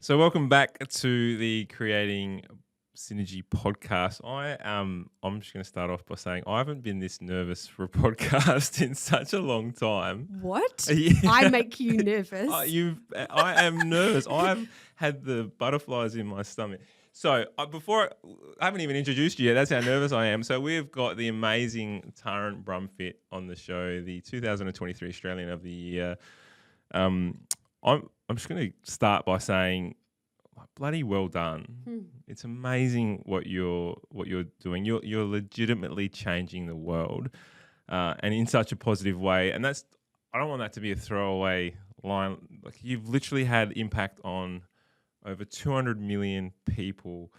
So welcome back to the Creating Synergy podcast. I'm just going to start off by saying I haven't been this nervous for a podcast in such a long time. What? Yeah. I make you nervous. I am nervous. I've had the butterflies in my stomach. So I haven't even introduced you yet. That's how nervous I am. So we've got the amazing Taryn Brumfitt on the show, the 2023 Australian of the Year. I'm just going to start by saying, bloody well done. It's amazing what you're doing. You're legitimately changing the world, and in such a positive way. And I don't want that to be a throwaway line. Like, you've literally had impact on over 200 million people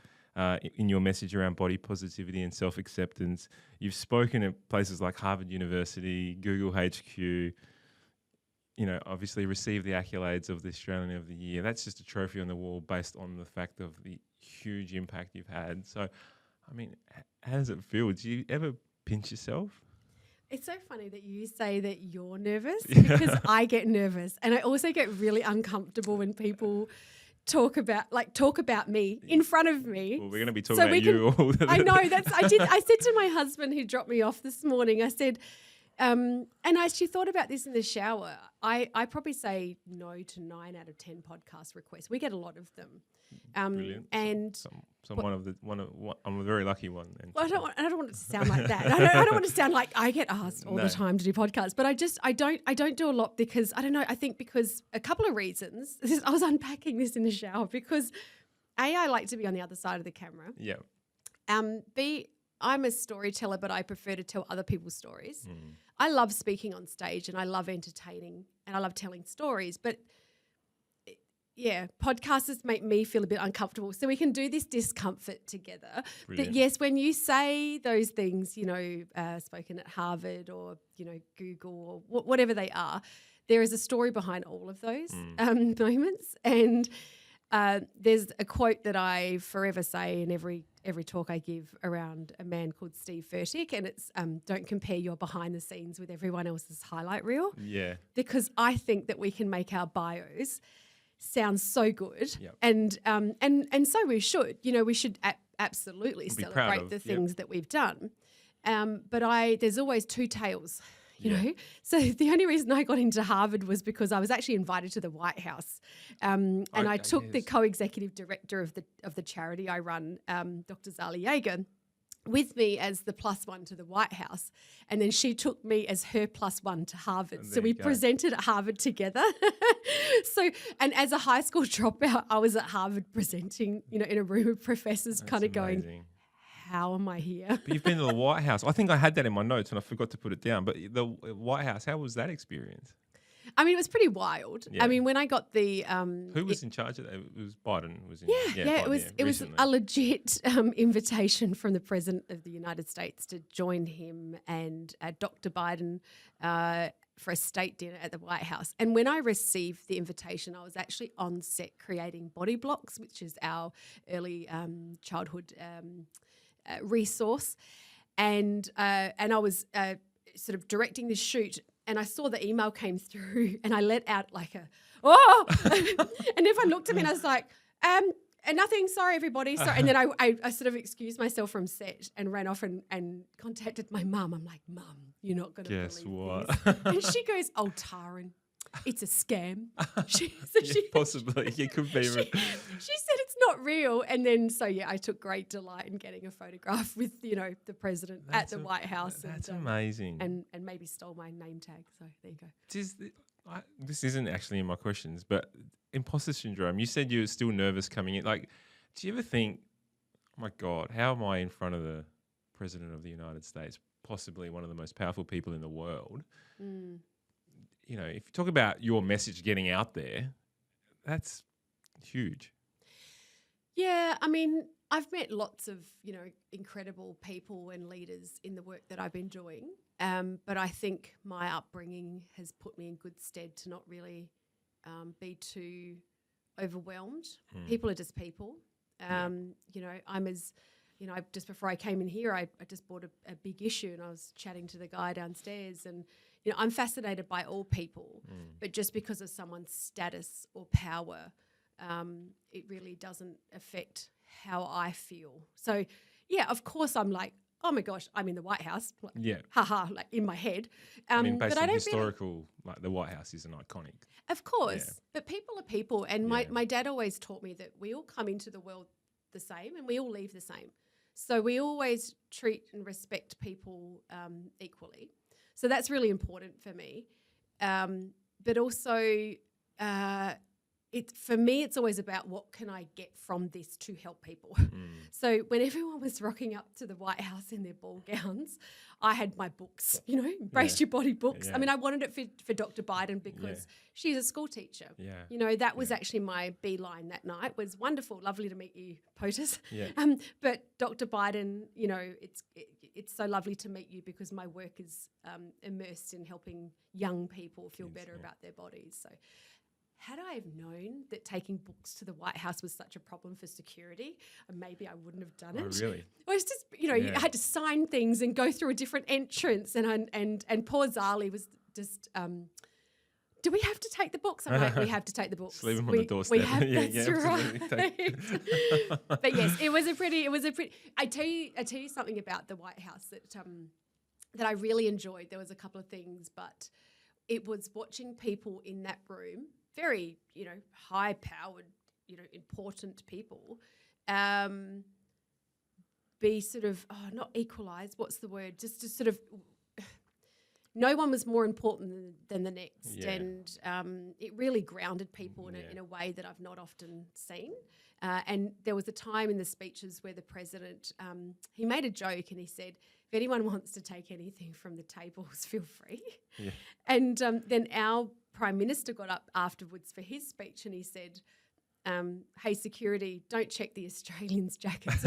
in your message around body positivity and self-acceptance. You've spoken at places like Harvard University, Google HQ. You know, obviously received the accolades of the Australian of the Year. That's just a trophy on the wall based on the fact of the huge impact you've had. So, I mean, how does it feel? Do you ever pinch yourself? It's so funny that you say that you're nervous because I get nervous, and I also get really uncomfortable when people talk about me in front of me. Well, we're going to be talking about you all. I know I said to my husband who dropped me off this morning, I said, and I actually thought about this in the shower. I probably say no to 9 out of 10 podcast requests. We get a lot of them. Brilliant. And I'm a very lucky one. Well, I don't want it to sound like that. I don't want to sound like I get asked all the time to do podcasts, but I don't do a lot because I don't know. I think because a couple of reasons. I was unpacking this in the shower because I like to be on the other side of the camera. Yeah. B, I'm a storyteller, but I prefer to tell other people's stories. I love speaking on stage and I love entertaining and I love telling stories. But, yeah, podcasters make me feel a bit uncomfortable. So we can do this discomfort together. Brilliant. That, yes, when you say those things, spoken at Harvard or, Google or whatever they are, there is a story behind all of those moments. And there's a quote that I forever say in every talk I give around a man called Steve Furtick, and it's don't compare your behind the scenes with everyone else's highlight reel. Yeah. Because I think that we can make our bios sound so good, Yep. and so we should. We should absolutely Be celebrate the things that we've done. But there's always two tales. You know, so the only reason I got into Harvard was because I was actually invited to the White House, and I took the co-executive director of the charity I run, Dr. Zali Yeager, with me as the +1 to the White House, and then she took me as her +1 to Harvard. So we presented at Harvard together. And as a high school dropout, I was at Harvard presenting, in a room of professors, kind of going, how am I here? But you've been to the White House. I think I had that in my notes and I forgot to put it down. But the White House, how was that experience? I mean, it was pretty wild. Yeah. I mean, when I got the who was in charge of that? It was Biden. It was a legit invitation from the President of the United States to join him and Dr. Biden for a state dinner at the White House. And when I received the invitation, I was actually on set creating Body Blocks, which is our early childhood resource, and I was sort of directing this shoot, and I saw the email came through, and I let out like a oh, and everyone looked at me, and I was like, and nothing, sorry everybody, sorry, and then I sort of excused myself from set and ran off and contacted my mum. I'm like, Mum, you're not going to believe this, and she goes, oh, Taryn, it's a scam. Possibly, it could be. She said it's not real, and then I took great delight in getting a photograph with the president at the White House. That's amazing, and maybe stole my name tag. So there you go. This isn't actually in my questions, but imposter syndrome. You said you were still nervous coming in. Like, do you ever think, oh my God, how am I in front of the President of the United States, possibly one of the most powerful people in the world? If you talk about your message getting out there, that's huge. Yeah, I mean, I've met lots of, incredible people and leaders in the work that I've been doing, but I think my upbringing has put me in good stead to not really be too overwhelmed. People are just people. I'm as, just before I came in here, I just bought a big issue, and I was chatting to the guy downstairs, and I'm fascinated by all people, but just because of someone's status or power it really doesn't affect how I feel. So, yeah, of course I'm like, oh my gosh, I'm in the White House. Like, Yeah. haha, like in my head. I mean, based but I on don't historical, like the White House is an iconic. Of course, but people are people. And Yeah. my dad always taught me that we all come into the world the same and we all leave the same. So we always treat and respect people equally. So that's really important for me. But also, for me, it's always about what can I get from this to help people. So when everyone was rocking up to the White House in their ball gowns, I had my books, Embrace Your Body books. Yeah. I mean, I wanted it for Dr. Biden because she's a school teacher. Yeah. That was actually my beeline that night. Was wonderful, lovely to meet you, POTUS. Yeah. But Dr. Biden, it's so lovely to meet you because my work is immersed in helping young people feel better about their bodies. So had I have known that taking books to the White House was such a problem for security, maybe I wouldn't have done it. Oh, really? Well, it's just, you had to sign things and go through a different entrance. And poor Zali was just, do we have to take the books? I'm like, we have to take the books. Just leave them on the doorstep. We have, that's right. But yes, it was a pretty, I tell you something about the White House that I really enjoyed. There was a couple of things, but it was watching people in that room, very, high-powered, important people, be sort of, not equalised, what's the word? Just to sort of, no one was more important than the next. Yeah. And it really grounded people in a way that I've not often seen. And there was a time in the speeches where the president, he made a joke and he said, if anyone wants to take anything from the tables, feel free. Yeah. And then our Prime Minister got up afterwards for his speech and he said, hey, security, don't check the Australians' jackets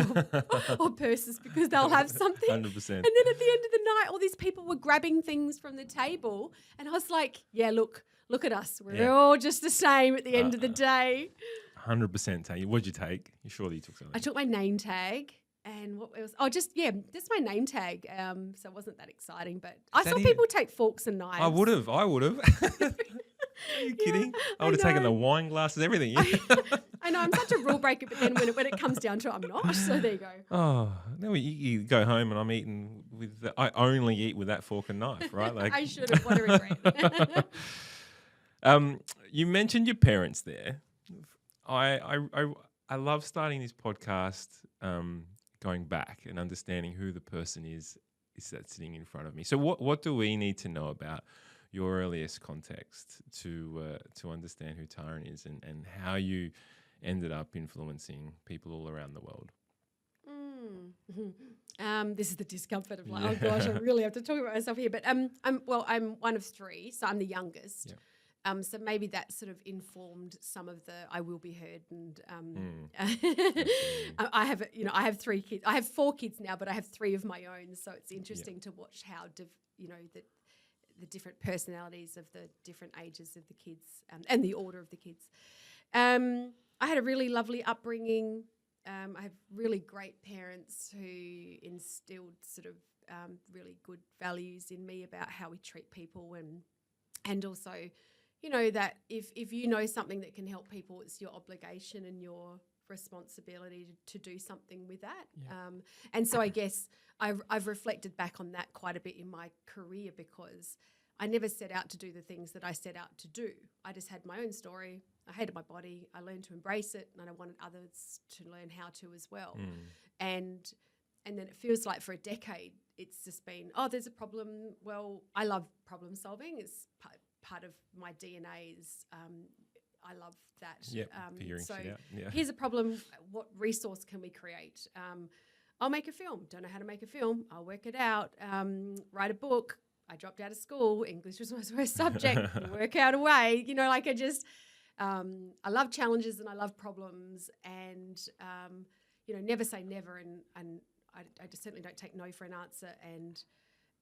or purses because they'll have something. 100%. And then at the end of the night, all these people were grabbing things from the table. And I was like, yeah, look at us. We're all just the same at the end of the day. 100%. Tanya. What'd you take? You surely you took something. I took my name tag. And what else? Oh, just my name tag. So it wasn't that exciting, but I saw people take forks and knives. I would have. Are you kidding? I would have taken the wine glasses, everything. Yeah. I know, I'm such a rule breaker, but then when it comes down to it, I'm not. So there you go. Oh, no, you go home and I'm eating with. I only eat with that fork and knife, right? Like I should have. What a regret. You mentioned your parents there. I love starting this podcast. Going back and understanding who the person is that's sitting in front of me. So what do we need to know about your earliest context to understand who Taryn is and how you ended up influencing people all around the world? This is the discomfort of like, oh gosh, I really have to talk about myself here. But I'm one of three, so I'm the youngest. Yep. So maybe that sort of informed some of the I will be heard, and I have 3 kids. I have 4 kids now, but I have 3 of my own. So it's interesting to watch how the different personalities of the different ages of the kids and the order of the kids. I had a really lovely upbringing. I have really great parents who instilled sort of really good values in me about how we treat people and also. That if you know something that can help people, it's your obligation and your responsibility to do something with that. Yeah. And so I guess I've reflected back on that quite a bit in my career because I never set out to do the things that I set out to do. I just had my own story. I hated my body. I learned to embrace it, and I wanted others to learn how to as well. And then it feels like for a decade, it's just been, there's a problem. Well, I love problem solving. It's part of my DNA is I love that. So here's a problem. What resource can we create? I'll make a film. Don't know how to make a film. I'll work it out. Write a book. I dropped out of school. English was my worst subject. Work out a way. I love challenges and I love problems and, never say never. And I just certainly don't take no for an answer. And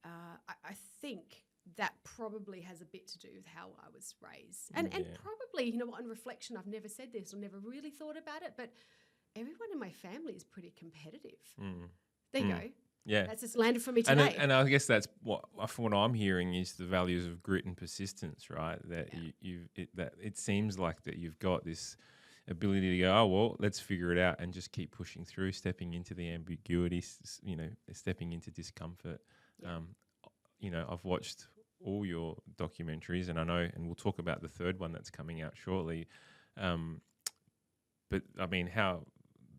I think that probably has a bit to do with how I was raised. And probably, on reflection, I've never said this or never really thought about it, but everyone in my family is pretty competitive. There you go. Yeah. That's just landed for me today. And I guess that's what I'm hearing is the values of grit and persistence, right? That that it seems like that you've got this ability to go, oh, well, let's figure it out and just keep pushing through, stepping into the ambiguity, stepping into discomfort. Yeah. I've watched all your documentaries, and I know, and we'll talk about the third one that's coming out shortly. But I mean,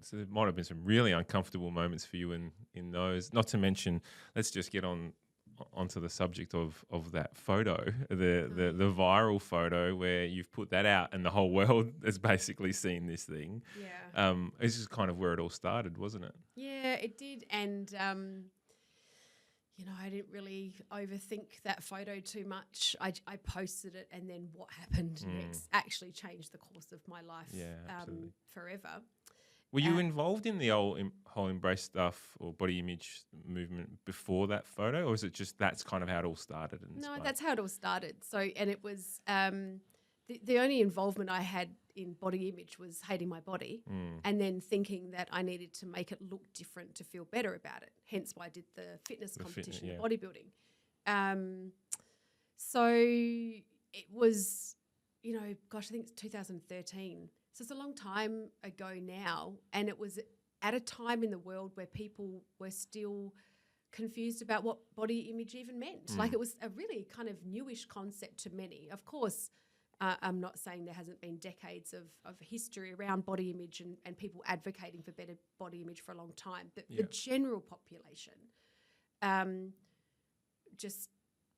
so there might have been some really uncomfortable moments for you in those. Not to mention, let's just get onto the subject of that photo, the viral photo where you've put that out and the whole world has basically seen this thing. Yeah. This is kind of where it all started, wasn't it? Yeah, it did. And, I didn't really overthink that photo too much. I posted it, and then what happened next actually changed the course of my life forever. Were you involved in the whole embrace stuff or body image movement before that photo, or is it just that's kind of how it all started? No, that's how it all started. So, and it was the only involvement I had in body image was hating my body and then thinking that I needed to make it look different to feel better about it. Hence why I did the fitness competition, bodybuilding. So it was, I think it's 2013. So it's a long time ago now, and it was at a time in the world where people were still confused about what body image even meant. Like, it was a really kind of newish concept to many. Of course, I'm not saying there hasn't been decades of history around body image and people advocating for better body image for a long time, but the general population just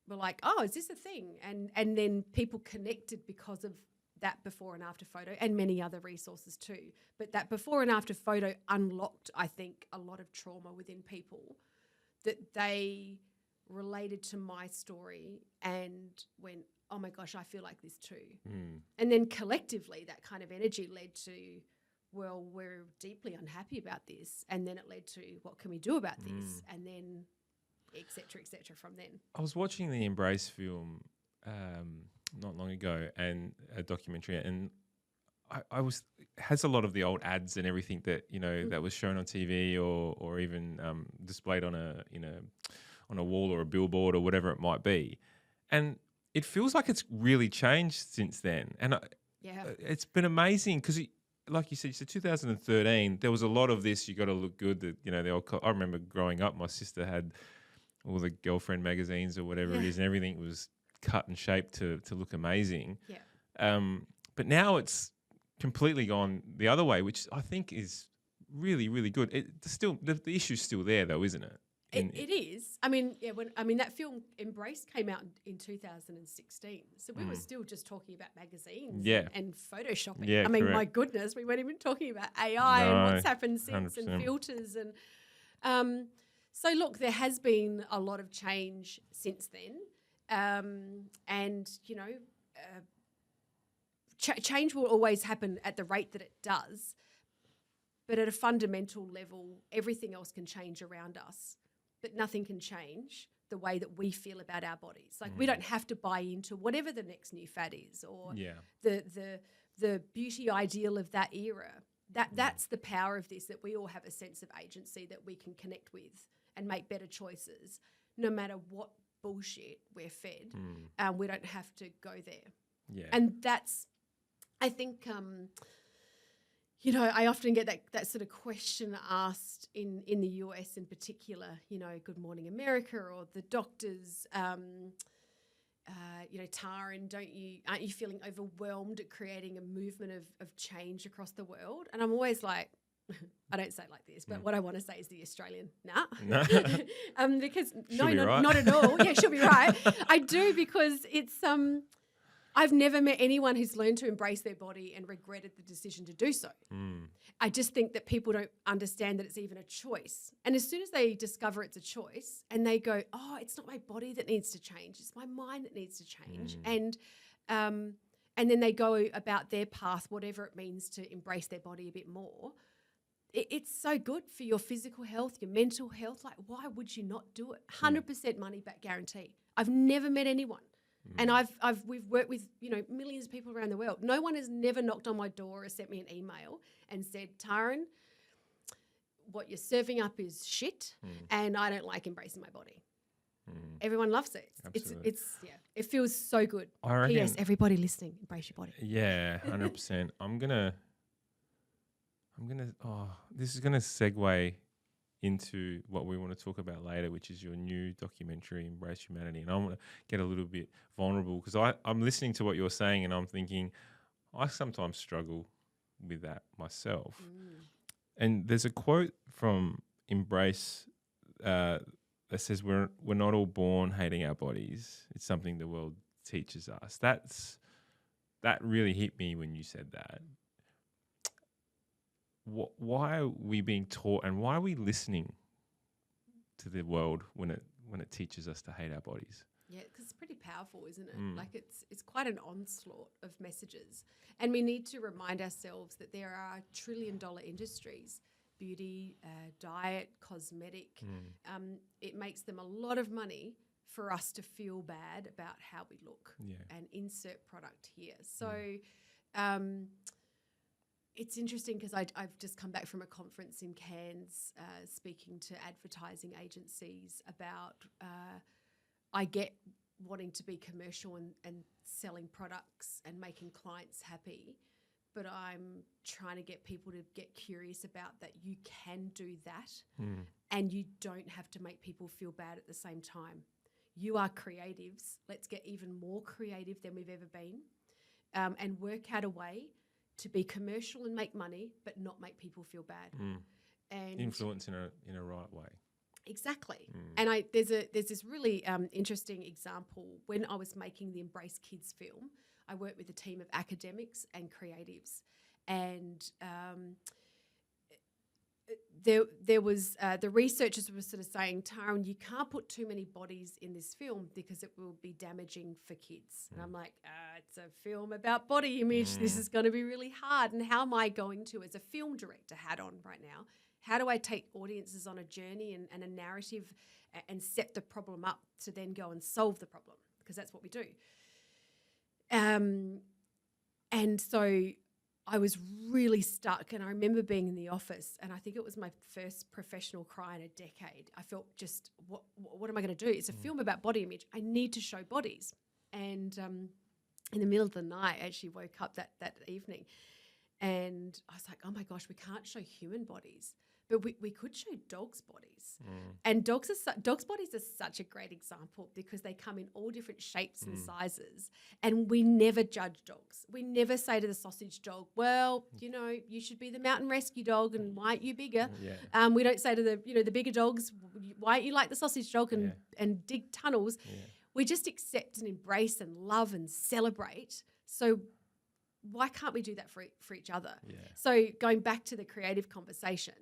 were like, oh, is this a thing? And then people connected because of that before and after photo, and many other resources too. But that before and after photo unlocked, I think, a lot of trauma within people, that they related to my story and went, oh my gosh, I feel like this too. And then collectively that kind of energy led to, well, we're deeply unhappy about this. And then it led to, what can we do about this? And then et cetera from then. I was watching the Embrace film not long ago, and a documentary, and I was has a lot of the old ads and everything that that was shown on TV or even displayed on a wall or a billboard or whatever it might be, and it feels like it's really changed since then. And it's been amazing because, like you said, 2013. There was a lot of this. You got to look good. That I remember growing up, my sister had all the girlfriend magazines or whatever it is, and everything was cut and shaped to look amazing. But now it's completely gone the other way, which I think is really, really good. The issue's still there though, isn't it? It is. I mean, that film Embrace came out in 2016, so we were still just talking about magazines and photoshopping. I mean, correct. My goodness, we weren't even talking about AI and what's happened since 100%. And filters and so look, there has been a lot of change since then. Change will always happen at the rate that it does, but at a fundamental level, everything else can change around us, but nothing can change the way that we feel about our bodies. Like, we don't have to buy into whatever the next new fad is or the beauty ideal of that era. That's the power of this, that we all have a sense of agency that we can connect with and make better choices, no matter what bullshit we're fed. We don't have to go there. And that's, I think, I often get that sort of question asked in the US in particular, Good Morning America or the doctors, Taryn, aren't you feeling overwhelmed at creating a movement of change across the world? And I'm always like, I don't say it like this, but what I want to say is the Australian, because not at all. Yeah, she'll be right. I do, because it's I've never met anyone who's learned to embrace their body and regretted the decision to do so. I just think that people don't understand that it's even a choice. And as soon as they discover it's a choice and they go, oh, it's not my body that needs to change, it's my mind that needs to change. And then they go about their path, whatever it means, to embrace their body a bit more. It's so good for your physical health, your mental health. Like, why would you not do it? 100% money back guarantee. I've never met anyone. And we've worked with, millions of people around the world. No one has never knocked on my door or sent me an email and said, Taryn, what you're serving up is shit and I don't like embracing my body. Everyone loves it. It feels so good. I reckon, P.S. Everybody listening, embrace your body. Yeah, 100%. I'm gonna this is gonna segue into what we want to talk about later, which is your new documentary, Embrace Humanity. And I want to get a little bit vulnerable because I'm listening to what you're saying and I'm thinking, I sometimes struggle with that myself. And there's a quote from Embrace that says, we're not all born hating our bodies. It's something the world teaches us. That really hit me when you said that. Why are we being taught and why are we listening to the world when it teaches us to hate our bodies? Yeah, because it's pretty powerful, isn't it? Like it's quite an onslaught of messages. And we need to remind ourselves that there are trillion-dollar industries, beauty, diet, cosmetic. It makes them a lot of money for us to feel bad about how we look and insert product here. So it's interesting because I've just come back from a conference in Cairns speaking to advertising agencies about I get wanting to be commercial and selling products and making clients happy, but I'm trying to get people to get curious about that you can do that and you don't have to make people feel bad at the same time. You are creatives. Let's get even more creative than we've ever been and work out a way to be commercial and make money, but not make people feel bad. And influence in a right way. Exactly. And there's this really interesting example. When I was making the Embrace Kids film, I worked with a team of academics and creatives. And there was the researchers were sort of saying, Taryn, you can't put too many bodies in this film because it will be damaging for kids. And I'm like, it's a film about body image. This is going to be really hard. And how am I going to, as a film director hat on right now, how do I take audiences on a journey and a narrative and set the problem up to then go and solve the problem? Because that's what we do. And so I was really stuck, and I remember being in the office, and I think it was my first professional cry in a decade. I felt just, what am I going to do? It's a film about body image. I need to show bodies. And in the middle of the night, I actually woke up that evening, and I was like, oh my gosh, we can't show human bodies. But we could show dogs' bodies. And dogs' bodies are such a great example because they come in all different shapes and sizes. And we never judge dogs. We never say to the sausage dog, well, you should be the mountain rescue dog and why aren't you bigger? We don't say to the bigger dogs, why aren't you like the sausage dog and dig tunnels? We just accept and embrace and love and celebrate. So why can't we do that for each other? So going back to the creative conversation,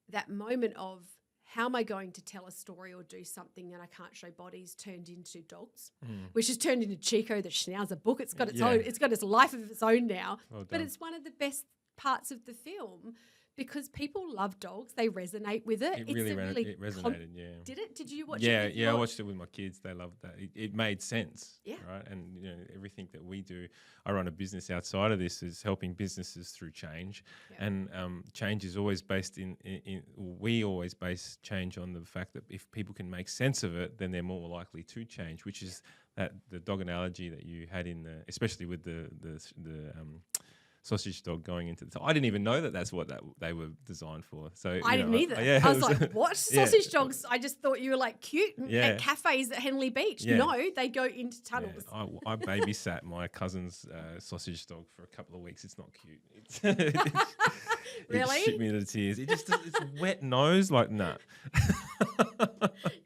that moment of how am I going to tell a story or do something and I can't show bodies turned into dogs, which has turned into Chico the Schnauzer book. It's got its own, it's got its life of its own now, but it's one of the best parts of the film because people love dogs. They resonate with it. It resonated, Did it? Did you watch it? it? Yeah, I watched it with my kids. They loved that. It made sense, right? And everything that we do, I run a business outside of this, is helping businesses through change. And change is always based we always base change on the fact that if people can make sense of it, then they're more likely to change, which is that the dog analogy that you had especially with the sausage dog going into the. I didn't even know that's what they were designed for. So I didn't either. I was like, "What sausage dogs?" I just thought you were like cute at cafes at Henley Beach. No, they go into tunnels. I babysat my cousin's sausage dog for a couple of weeks. It's not cute. Really? It shit me to tears. It's wet nose. Like, nah.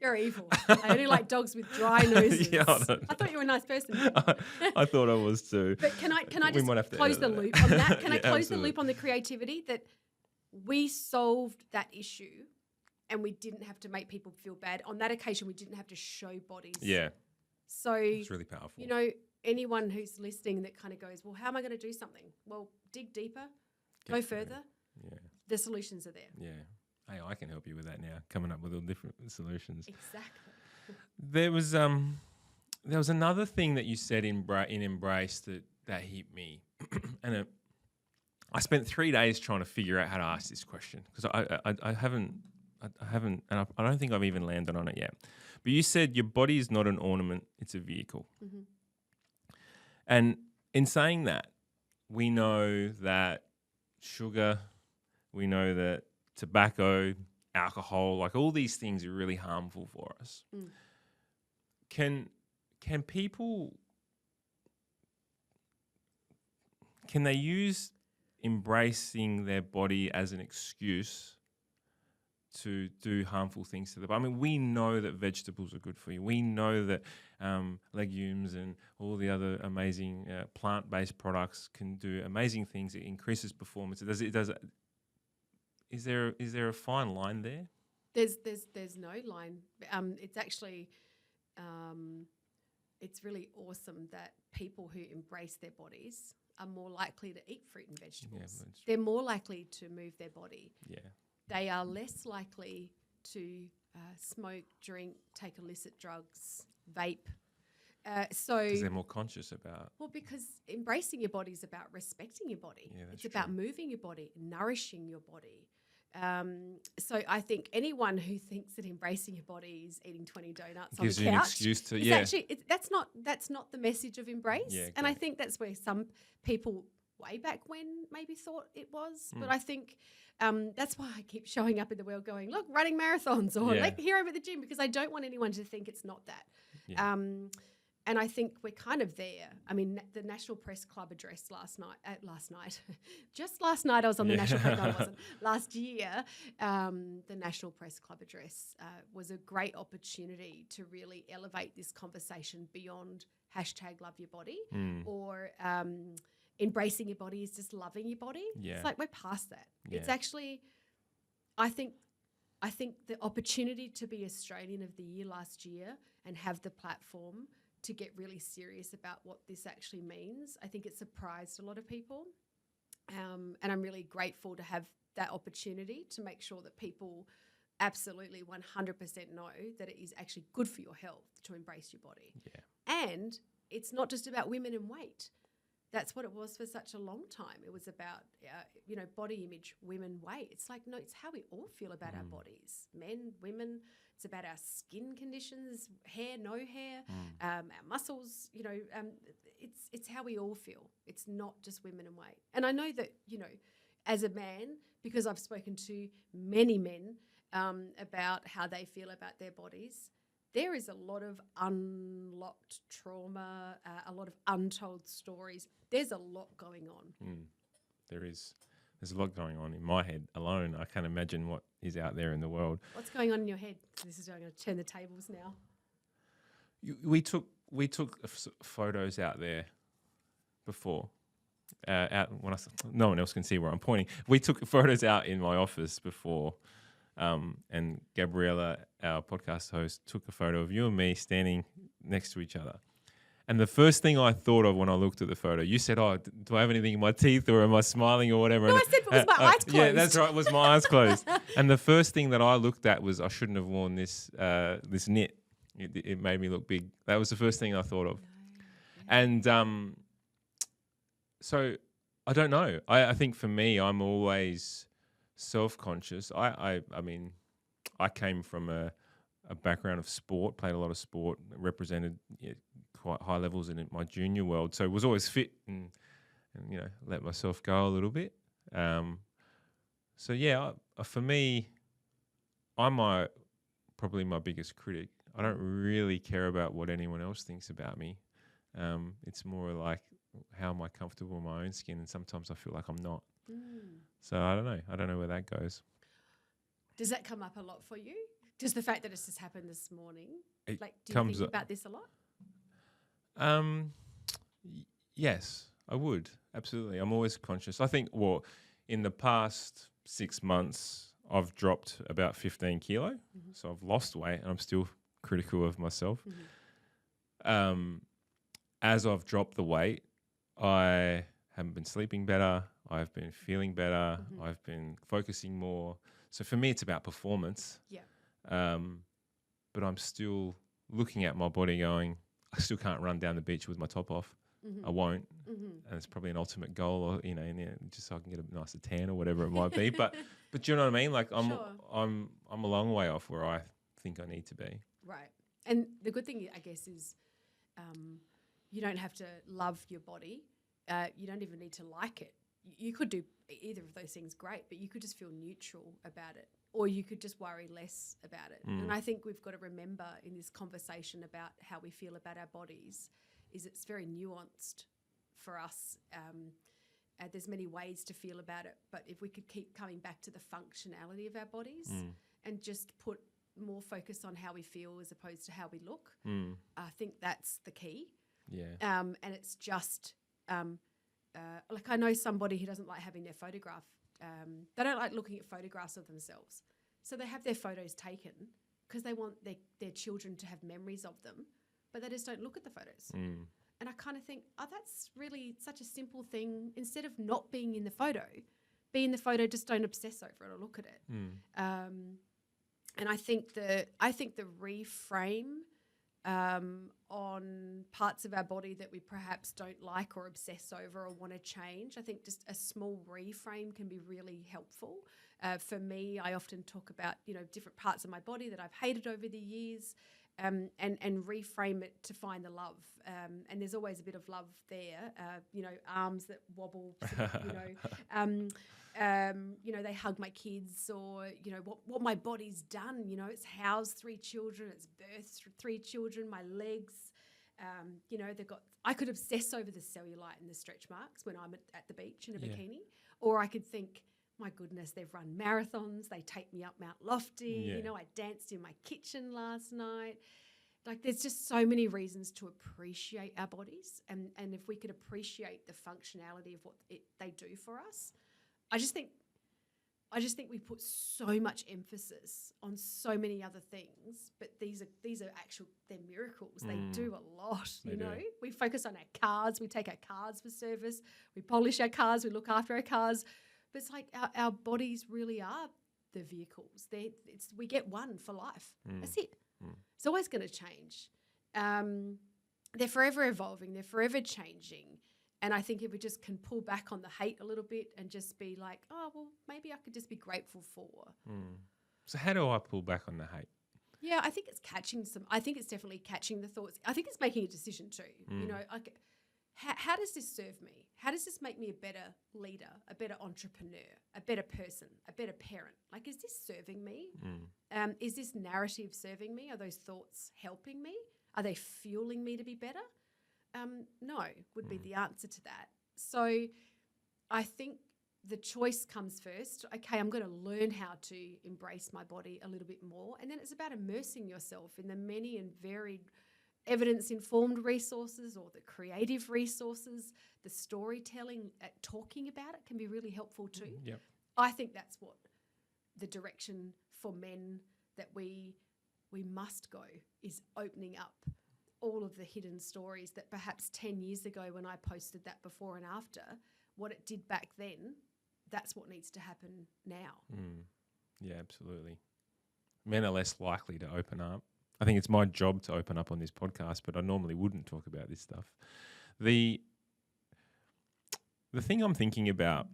You're evil. I only like dogs with dry noses. I thought you were a nice person. I thought I was too. But can I just close the loop on that? Can I close the loop on the creativity that we solved that issue and we didn't have to make people feel bad. On that occasion, we didn't have to show bodies. Yeah. So it's really powerful. Anyone who's listening that kind of goes, well, how am I going to do something? Well, dig deeper, go further. Yeah. The solutions are there. Yeah. Hey, I can help you with that now, coming up with all different solutions. Exactly. There was another thing that you said in Embrace that hit me, and I spent 3 days trying to figure out how to ask this question because I haven't, and I don't think I've even landed on it yet. But you said your body is not an ornament; it's a vehicle. Mm-hmm. And in saying that, we know that sugar. We know that tobacco, alcohol, like all these things are really harmful for us. Can people, can they use embracing their body as an excuse to do harmful things to them? I mean, we know that vegetables are good for you. We know that legumes and all the other amazing plant-based products can do amazing things. It increases performance. It does. Is there a fine line there? There's no line. It's actually it's really awesome that people who embrace their bodies are more likely to eat fruit and vegetables. Yeah, they're more likely to move their body. Yeah. They are less likely to smoke, drink, take illicit drugs, vape. Because they're more conscious about. Well, because embracing your body is about respecting your body. Yeah, it's about moving your body, nourishing your body. So I think anyone who thinks that embracing your body is eating 20 donuts on the couch, gives you an excuse to, actually, that's not the message of embrace. Yeah, okay. And I think that's where some people way back when maybe thought it was. But I think that's why I keep showing up in the world going, look, running marathons or here I'm at the gym, because I don't want anyone to think it's not that. Yeah. And I think we're kind of there. I mean, the National Press Club address last night, just last night I was on the National Press, no, I wasn't. Last year, the National Press Club address was a great opportunity to really elevate this conversation beyond #LoveYourBody or embracing your body is just loving your body. Yeah. It's like we're past that. Yeah. It's actually, I think the opportunity to be Australian of the Year last year and have the platform to get really serious about what this actually means, I think it surprised a lot of people. And I'm really grateful to have that opportunity to make sure that people absolutely 100% know that it is actually good for your health to embrace your body. Yeah. And it's not just about women and weight. That's what it was for such a long time. It was about, body image, women, weight. It's like, no, it's how we all feel about our bodies. Men, women, it's about our skin conditions, hair, no hair, our muscles, it's how we all feel. It's not just women and weight. And I know that, as a man, because I've spoken to many men about how they feel about their bodies, there is a lot of unlocked trauma, a lot of untold stories. There's a lot going on. There is. There's a lot going on in my head alone. I can't imagine what is out there in the world. What's going on in your head? I'm going to turn the tables now. We took photos out there before. No one else can see where I'm pointing. We took photos out in my office before. And Gabriella, our podcast host, took a photo of you and me standing next to each other. And the first thing I thought of when I looked at the photo, you said, "Oh, do I have anything in my teeth or am I smiling or whatever?" No, I said it was my eyes closed. Yeah, that's right. It was my eyes closed. And the first thing that I looked at was I shouldn't have worn this knit. It made me look big. That was the first thing I thought of. And so I don't know. I think for me, I'm always self-conscious. I mean, I came from a background of sport, played a lot of sport, represented quite high levels in my junior world, so was always fit and let myself go a little bit. So yeah, for me, I'm probably my biggest critic. I don't really care about what anyone else thinks about me. It's more like, how am I comfortable in my own skin? And sometimes I feel like I'm not. So I don't know. I don't know where that goes. Does that come up a lot for you? Does the fact that it's just happened this morning, do you think about this a lot? Yes, I would. Absolutely. I'm always conscious. I think, in the past 6 months, I've dropped about 15 kilo. Mm-hmm. So I've lost weight and I'm still critical of myself. Mm-hmm. As I've dropped the weight, I haven't been sleeping better. I've been feeling better. Mm-hmm. I've been focusing more. So for me, it's about performance. Yeah. But I'm still looking at my body going, I still can't run down the beach with my top off. Mm-hmm. I won't. Mm-hmm. And it's probably an ultimate goal, or just so I can get a nicer tan or whatever it might be. But do you know what I mean? Like I'm a long way off where I think I need to be. Right. And the good thing, I guess, is you don't have to love your body. You don't even need to like it. you could do either of those things great, but you could just feel neutral about it, or you could just worry less about it. And I think we've got to remember in this conversation about how we feel about our bodies is it's very nuanced for us. There's many ways to feel about it, but if we could keep coming back to the functionality of our bodies and just put more focus on how we feel as opposed to how we look, I think that's the key. Yeah. And it's just like I know somebody who doesn't like having their photograph. They don't like looking at photographs of themselves, so they have their photos taken because they want their children to have memories of them, but they just don't look at the photos. And I kind of think, that's really such a simple thing. Instead of not being in the photo, be in the photo, just don't obsess over it or look at it. And I think the reframe on parts of our body that we perhaps don't like or obsess over or want to change, I think just a small reframe can be really helpful. For me, I often talk about, different parts of my body that I've hated over the years. And reframe it to find the love. And there's always a bit of love there, arms that wobble, they hug my kids, or, what my body's done, it's housed 3 children, it's birthed 3 children, my legs, I could obsess over the cellulite and the stretch marks when I'm at the beach in a bikini, or I could think, my goodness, they've run marathons. They take me up Mount Lofty. Yeah. I danced in my kitchen last night. Like, there's just so many reasons to appreciate our bodies. And if we could appreciate the functionality of what they do for us, I just think we put so much emphasis on so many other things, but these are they're miracles. They do a lot, you know. We focus on our cars. We take our cars for service. We polish our cars. We look after our cars. But it's like our bodies really are the vehicles. We get one for life. That's it. It's always going to change. They're forever evolving. They're forever changing. And I think if we just can pull back on the hate a little bit and just be like, oh, well, maybe I could just be grateful for. So how do I pull back on the hate? Yeah, I think it's definitely catching the thoughts. I think it's making a decision too. How does this serve me? How does this make me a better leader, a better entrepreneur, a better person, a better parent? Like, is this serving me? Is this narrative serving me? Are those thoughts helping me? Are they fueling me to be better? No, would be the answer to that. So I think the choice comes first. Okay, I'm going to learn how to embrace my body a little bit more. And then it's about immersing yourself in the many and varied evidence-informed resources or the creative resources, the storytelling, talking about it can be really helpful too. Yep. I think that's what the direction for men that we must go is, opening up all of the hidden stories that perhaps 10 years ago when I posted that before and after, what it did back then, that's what needs to happen now. Yeah, absolutely. Men are less likely to open up. I think it's my job to open up on this podcast, but I normally wouldn't talk about this stuff. The thing I'm thinking about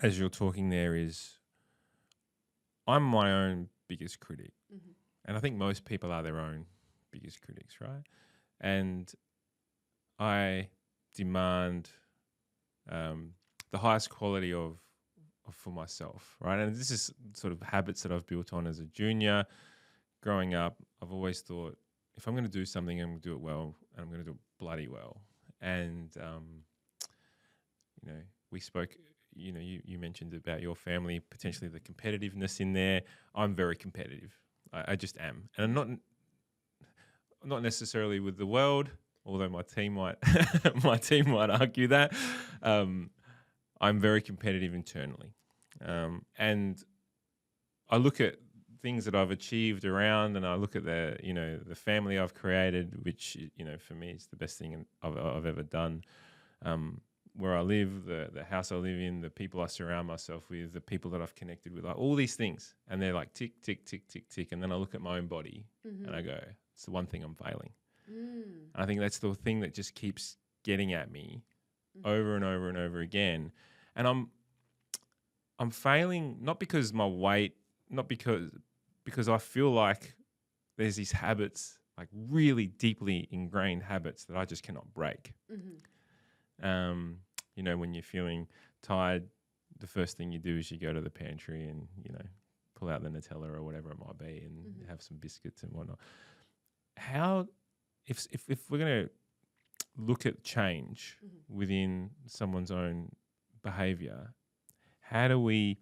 as you're talking there is I'm my own biggest critic. And I think most people are their own biggest critics, right? And I demand the highest quality of for myself, right? And this is sort of habits that I've built on as a junior. Growing up, I've always thought, if I'm going to do something, I'm going to do it well, and I'm going to do it bloody well. And, we spoke, you mentioned about your family, potentially the competitiveness in there. I'm very competitive. I just am. And I'm not necessarily with the world, although my team might argue that. I'm very competitive internally. And I look at things that I've achieved around, and I look at the family I've created, which, for me is the best thing I've ever done. Where I live, the house I live in, the people I surround myself with, the people that I've connected with, like all these things. And they're like tick, tick, tick, tick, tick. And then I look at my own body and I go, it's the one thing I'm failing. And I think that's the thing that just keeps getting at me over and over and over again. And I'm failing not because my weight, not because I feel like there's these habits, like really deeply ingrained habits that I just cannot break. You know, when you're feeling tired, the first thing you do is you go to the pantry and, you know, pull out the Nutella or whatever it might be and have some biscuits and whatnot. How, if we're going to look at change within someone's own behavior, how do we,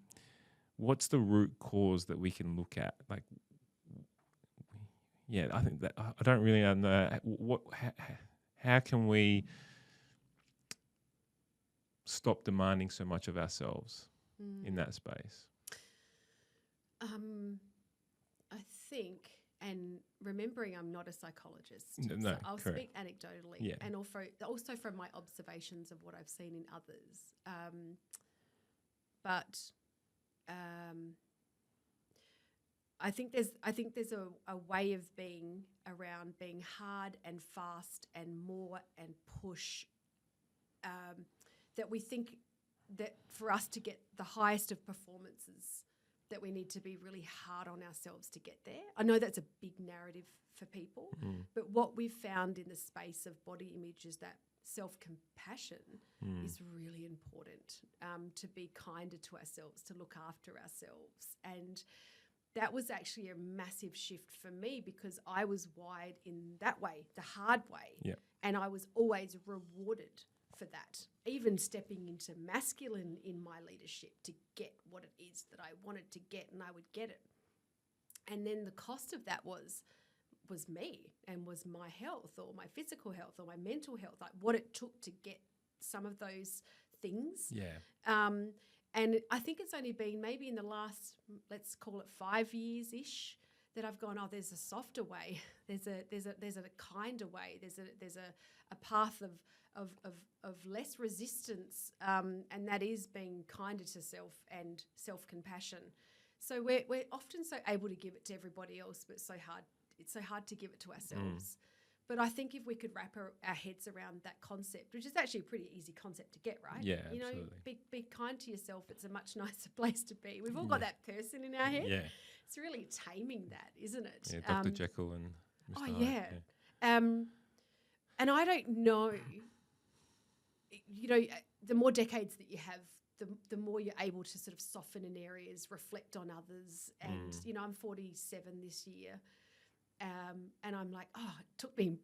what's the root cause that we can look at? Like, yeah, I think that I don't really know how can we stop demanding so much of ourselves in that space? I think, and remembering I'm not a psychologist, No, so I'll correct. speak anecdotally and also from my observations of what I've seen in others. But I think there's a way of being around being hard and fast and more and push that we think that for us to get the highest of performances that we need to be really hard on ourselves to get there. I know that's a big narrative for people, but what we've found in the space of body image is that self-compassion is really important, to be kinder to ourselves, to look after ourselves. And that was actually a massive shift for me because I was wired in that way, the hard way, and I was always rewarded for that, even stepping into masculine in my leadership to get what it is that I wanted to get, and I would get it. And then the cost of that was me and was my health or my physical health or my mental health, like what it took to get some of those things. And I think it's only been maybe in the last, let's call it 5 years-ish, that I've gone, oh, there's a softer way, there's a kinder way, there's a path of less resistance, and that is being kinder to self and self-compassion. So we're often so able to give it to everybody else, but it's so hard to give it to ourselves. But I think if we could wrap our heads around that concept, which is actually a pretty easy concept to get, right? Yeah, you know, absolutely. Be kind to yourself. It's a much nicer place to be. We've all got that person in our head. Yeah. It's really taming that, isn't it? Yeah, Dr. Jekyll and Mr. Hyde. Yeah. And I don't know, you know, the more decades that you have, the more you're able to sort of soften in areas, reflect on others. And, you know, I'm 47 this year. And I'm like, oh, it took me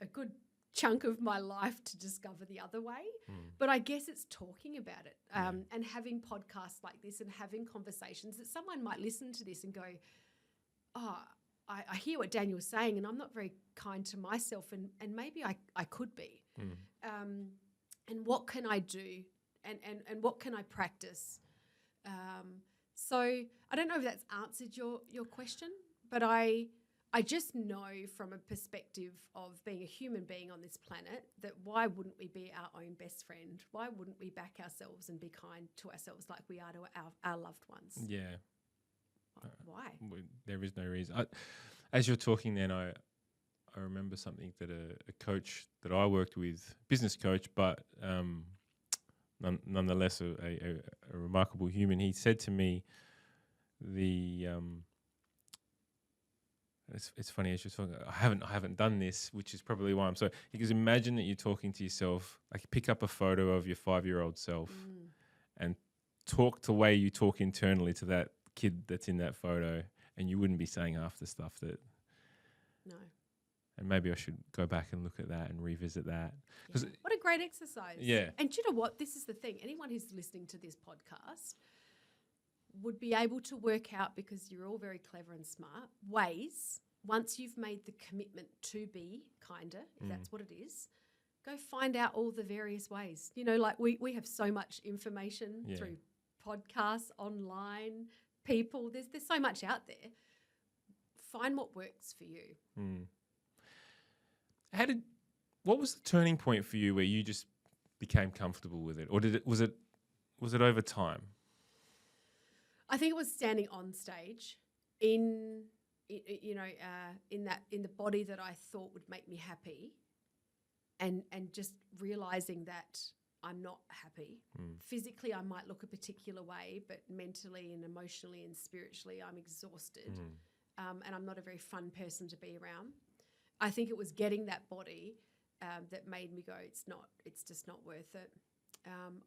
a good chunk of my life to discover the other way. But I guess it's talking about it and having podcasts like this and having conversations that someone might listen to this and go, oh, I hear what Daniel's saying and I'm not very kind to myself and maybe I could be. And what can I do and what can I practice? So I don't know if that's answered your question, but I just know from a perspective of being a human being on this planet that why wouldn't we be our own best friend? Why wouldn't we back ourselves and be kind to ourselves like we are to our loved ones? Yeah. Why? There is no reason. As you're talking then, I remember something that a coach that I worked with, business coach, but nonetheless a remarkable human, he said to me, it's funny as you're talking, I haven't done this, which is probably why I'm so, because imagine that you're talking to yourself, like pick up a photo of your 5-year-old self and talk the way you talk internally to that kid that's in that photo, and you wouldn't be saying half the stuff that. No. And maybe I should go back and look at that and revisit that. Yeah. What a great exercise. Yeah. And do you know what? This is the thing. Anyone who's listening to this podcast would be able to work out, because you're all very clever and smart, ways, once you've made the commitment to be kinder, if that's what it is, go find out all the various ways. You know, like we have so much information through podcasts, online, people. There's so much out there. Find what works for you. What was the turning point for you where you just became comfortable with it, or was it over time? I think it was standing on stage in the body that I thought would make me happy, and just realizing that I'm not happy. Physically, I might look a particular way, but mentally and emotionally and spiritually, I'm exhausted, and I'm not a very fun person to be around. I think it was getting that body that made me go, it's just not worth it.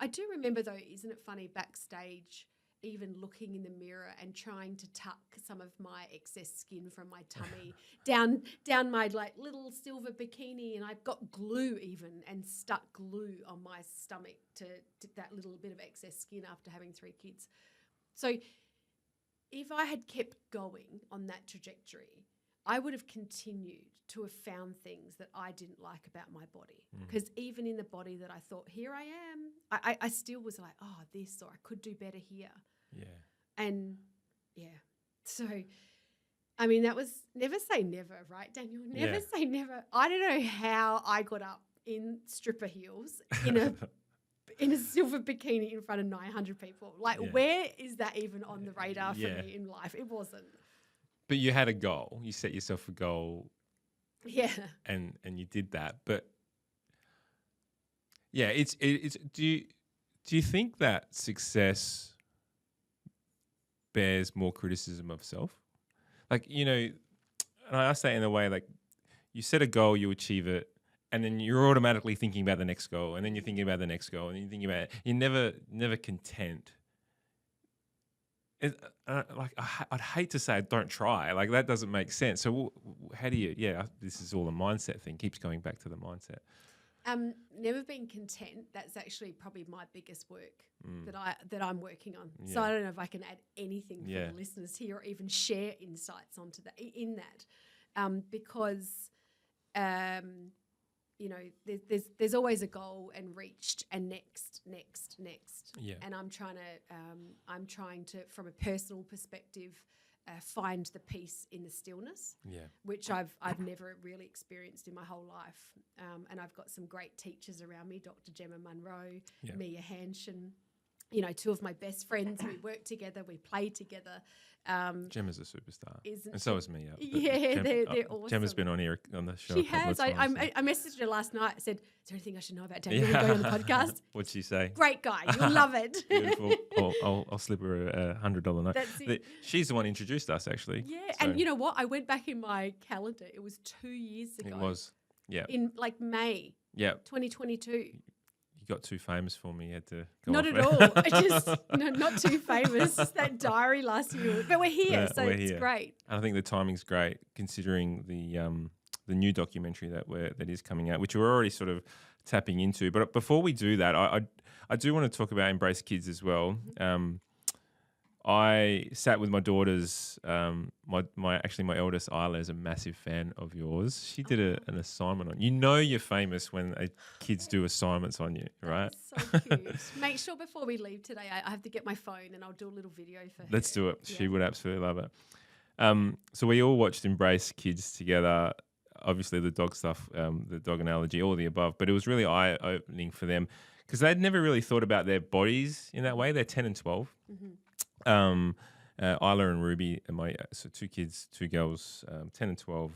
I do remember, though, isn't it funny, backstage, even looking in the mirror and trying to tuck some of my excess skin from my tummy down my like little silver bikini, and I've got glue even and stuck glue on my stomach to that little bit of excess skin after having 3 kids. So if I had kept going on that trajectory, I would have continued to have found things that I didn't like about my body. Because even in the body that I thought, here I am, I still was like, oh, this, or I could do better here. Yeah. And, yeah. So, I mean, that was never say never, right, Daniel? Never say never. I don't know how I got up in stripper heels in a silver bikini in front of 900 people. Like, where is that even on the radar for me in life? It wasn't. But you had a goal. You set yourself a goal. Yeah. And you did that. But yeah, it's do you think that success bears more criticism of self? Like, you know, and I ask that in a way, like, you set a goal, you achieve it, and then you're automatically thinking about the next goal, and then you're thinking about the next goal, and then you're thinking about it. You're never content. I'd hate to say don't try. Like, that doesn't make sense. So how do you, this is all a mindset thing, keeps going back to the mindset. Never been content. That's actually probably my biggest work that I'm working on. Yeah. So I don't know if I can add anything for the listeners here, or even share insights onto that in that, because you know, there's always a goal and reached and next. Yeah. And I'm trying to from a personal perspective, find the peace in the stillness, which I've never really experienced in my whole life. And I've got some great teachers around me, Dr. Gemma Munro, Mia Hanshin, you know, 2 of my best friends. We work together, we play together. Gemma's a superstar, and so is Mia. They're awesome. Gemma's been on here on the show. She has. I messaged her last night. I said, "Is there anything I should know about Daniel going on the podcast?" What'd she say? Great guy. You'll love it. Beautiful. I'll slip her a $100 note. That's it. She's the one who introduced us, actually. Yeah, so. And you know what? I went back in my calendar. It was 2 years ago. It was. Yeah. In like May. Yeah. 2022. You got too famous for me. You had to go Not off. at all. I just not too famous. Just that diary last year. But we're here, so it's great. And I think the timing's great considering the new documentary that is coming out, which we're already sort of tapping into. But before we do that, I do want to talk about Embrace Kids as well. Mm-hmm. I sat with my daughters. My eldest Isla is a massive fan of yours. She did an assignment on you. Know you're famous when kids do assignments on you, right? That's so cute. Make sure before we leave today, I have to get my phone and I'll do a little video for her. Let's do it. Yeah. She would absolutely love it. So we all watched Embrace Kids together. Obviously the dog stuff, the dog analogy, all the above. But it was really eye-opening for them because they'd never really thought about their bodies in that way. They're 10 and 12. Mm-hmm. Isla and Ruby, so 2 kids, 2 girls, 10 and 12.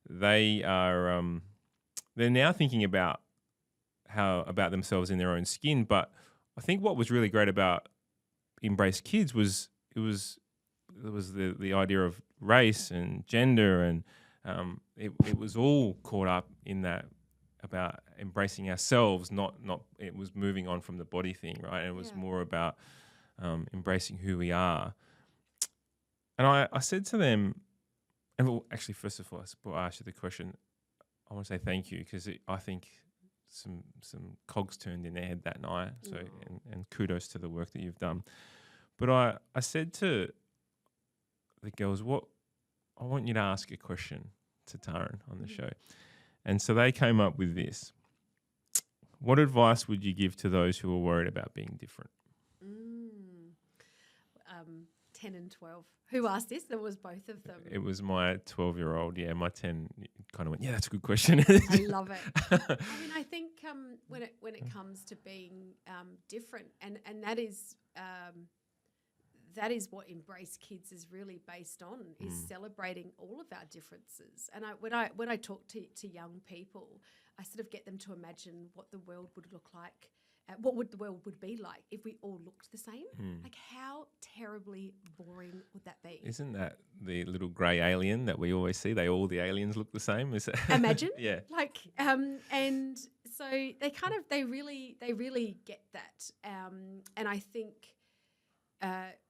They are they're now thinking about themselves in their own skin. But I think what was really great about Embrace Kids was the idea of race and gender, and it was all caught up in that about embracing ourselves. Not it was moving on from the body thing, right? And it was more about embracing who we are. And I said to them, and well, actually, first of all, before I ask you the question, I want to say thank you because I think some cogs turned in their head that night. So and kudos to the work that you've done. But I said to the girls, I want you to ask a question to Taryn on the show. And so they came up with this. What advice would you give to those who are worried about being different? 10 and 12. Who asked this? There was both of them. It was my 12-year-old. Yeah, my 10 kind of went, yeah, that's a good question. I love it. I mean, I think when it comes to being different, and that is what Embrace Kids is really based on, is celebrating all of our differences. And when I talk to young people, I sort of get them to imagine what the world would look like. What would the world be like if we all looked the same? Like, how terribly boring would that be? Isn't that the little grey alien that we always see? All the aliens look the same. Imagine. Yeah. Like, and so they really get that. And I think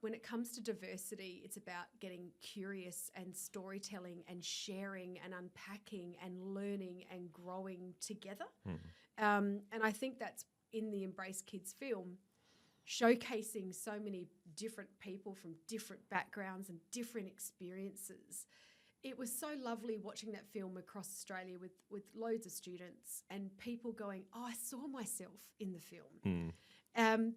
when it comes to diversity, it's about getting curious and storytelling and sharing and unpacking and learning and growing together. And I think that's in the Embrace Kids film, showcasing so many different people from different backgrounds and different experiences. It was so lovely watching that film across Australia with loads of students and people going, oh, I saw myself in the film.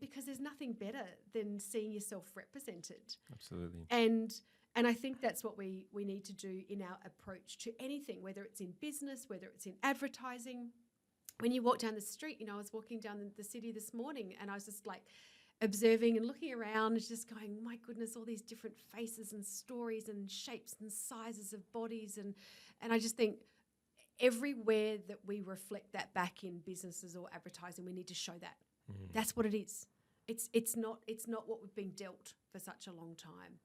Because there's nothing better than seeing yourself represented. Absolutely. And I think that's what we need to do in our approach to anything, whether it's in business, whether it's in advertising. When you walk down the street, I was walking down the city this morning and I was just like observing and looking around and just going, my goodness, all these different faces and stories and shapes and sizes of bodies. And I just think everywhere that we reflect that back in businesses or advertising, we need to show that. That's what it is. It's not what we've been dealt for such a long time.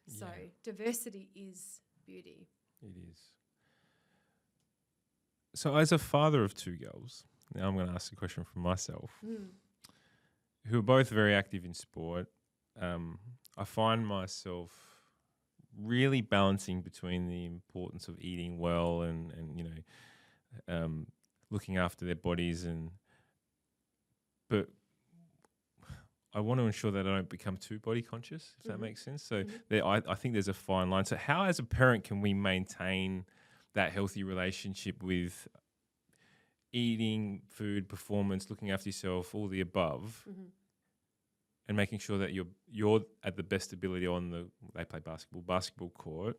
So diversity is beauty. It is. So as a father of two girls, now I'm going to ask a question from myself, who are both very active in sport. I find myself really balancing between the importance of eating well and looking after their bodies but I want to ensure that I don't become too body conscious, if that makes sense. So I think there's a fine line. So how, as a parent, can we maintain that healthy relationship with eating, food, performance, looking after yourself, all the above, and making sure that you're at the best ability on they play basketball court,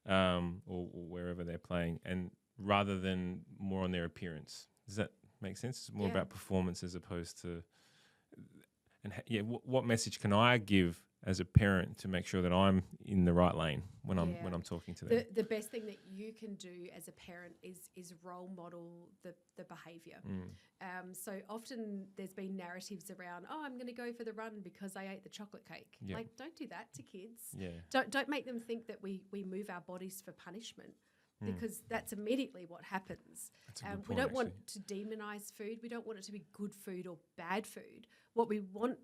or wherever they're playing, and rather than more on their appearance. Does that make sense? It's more about performance as opposed to. And what message can I give as a parent to make sure that I'm in the right lane when I'm talking to them? The best thing that you can do as a parent is role model the behaviour. So often there's been narratives around, oh, I'm going to go for the run because I ate the chocolate cake. Like, don't do that to kids. Don't make them think that we move our bodies for punishment. Because that's immediately what happens. We don't want to demonise food. We don't want it to be good food or bad food. What we want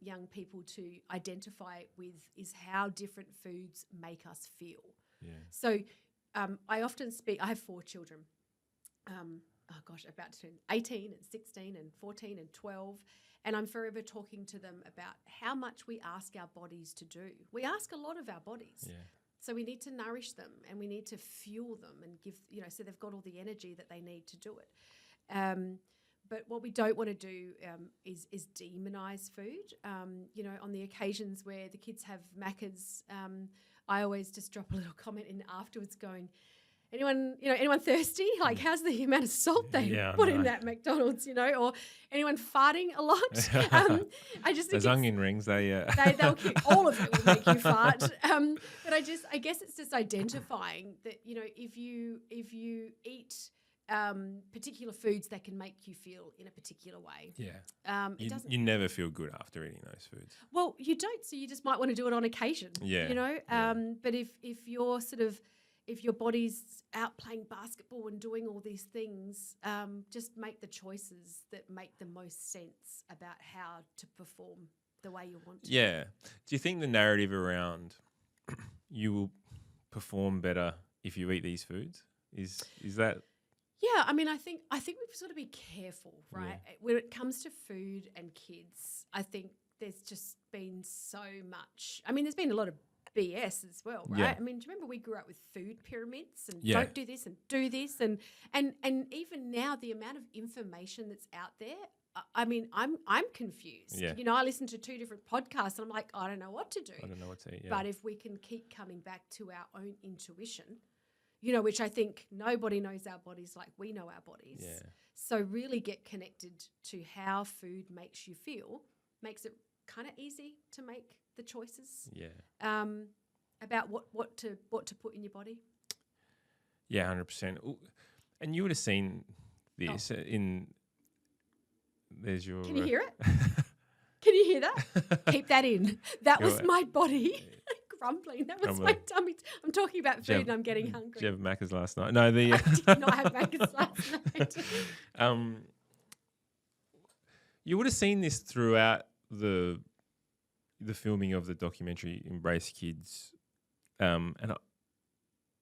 young people to identify with is how different foods make us feel. So I often speak, I have 4 children. About to turn 18 and 16 and 14 and 12. And I'm forever talking to them about how much we ask our bodies to do. We ask a lot of our bodies. So we need to nourish them and we need to fuel them and give, so they've got all the energy that they need to do it. But what we don't want to do is demonise food. On the occasions where the kids have Maccas, I always just drop a little comment in afterwards going, anyone thirsty? Like, how's the amount of salt they put in that McDonald's, or anyone farting a lot? I just think those onion rings, they'll all of it will make you fart. But I guess it's just identifying that, if you eat particular foods that can make you feel in a particular way. You never feel good after eating those foods. Well, you don't, so you just might want to do it on occasion. But if you're if your body's out playing basketball and doing all these things, just make the choices that make the most sense about how to perform the way you want to. Yeah. Do you think the narrative around you will perform better if you eat these foods is that? Yeah, I mean, I think we've sort of be careful, right? When it comes to food and kids, I think there's just been so much. I mean, there's been a lot of BS as well, right? I mean, do you remember we grew up with food pyramids and don't do this and do this, and even now the amount of information that's out there. I mean, I'm confused. I listen to 2 different podcasts and I'm like, I don't know what to do. I don't know what to eat. But if we can keep coming back to our own intuition, which I think nobody knows our bodies like we know our bodies. So really get connected to how food makes you feel, makes it kind of easy to make the choices. About what to put in your body. 100%. And you would have seen this in. There's your. Can you hear it? Can you hear that? Keep that in. That was my body grumbling. That was my tummy. I'm talking about food and I'm getting hungry. Did you have Macca's last night? No, I did not have Macca's last night. You would have seen this throughout the filming of the documentary Embrace Kids, and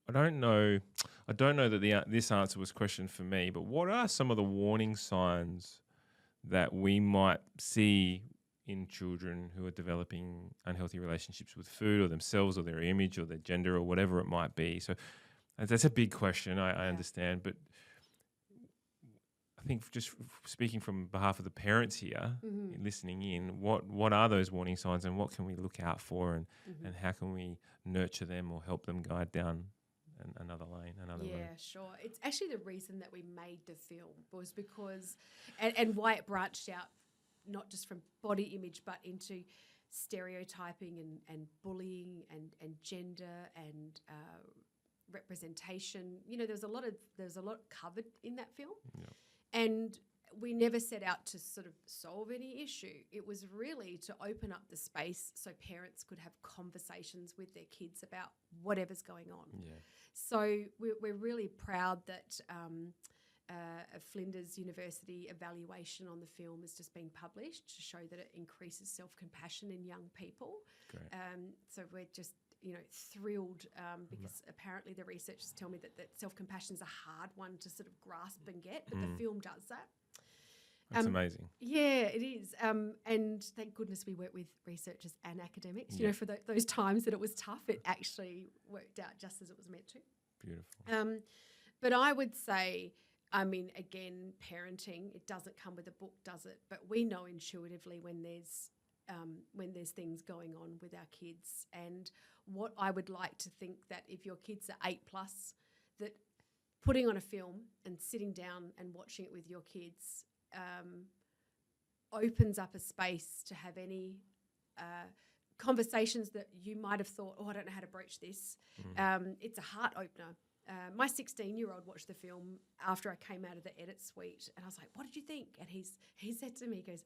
I don't know that this answer was questioned for me, but what are some of the warning signs that we might see in children who are developing unhealthy relationships with food or themselves or their image or their gender or whatever it might be? So that's a big question, I understand, but I think just speaking from behalf of the parents here, listening in, what are those warning signs and what can we look out for and how can we nurture them or help them guide down another lane, another road? Yeah, sure. It's actually the reason that we made the film was because, and why it branched out not just from body image but into stereotyping and bullying and gender and representation. You know, there's a lot covered in that film. Yeah. And we never set out to sort of solve any issue. It was really to open up the space so parents could have conversations with their kids about whatever's going on. Yeah. So we're really proud that a Flinders University evaluation on the film has just been published to show that it increases self-compassion in young people. Great. So we're just thrilled because apparently the researchers tell me that self-compassion is a hard one to sort of grasp and get, but the film does that. That's amazing. Yeah, it is. And thank goodness we work with researchers and academics. You know, for those times that it was tough, it actually worked out just as it was meant to. Beautiful. But I would say, I mean, again, parenting, it doesn't come with a book, does it? But we know intuitively when there's things going on with our kids. And what I would like to think that if your kids are 8+, that putting on a film and sitting down and watching it with your kids opens up a space to have any conversations that you might have thought, I don't know how to broach this. It's a heart opener. My 16-year-old watched the film after I came out of the edit suite, and I was like, what did you think? And he said to me, he goes,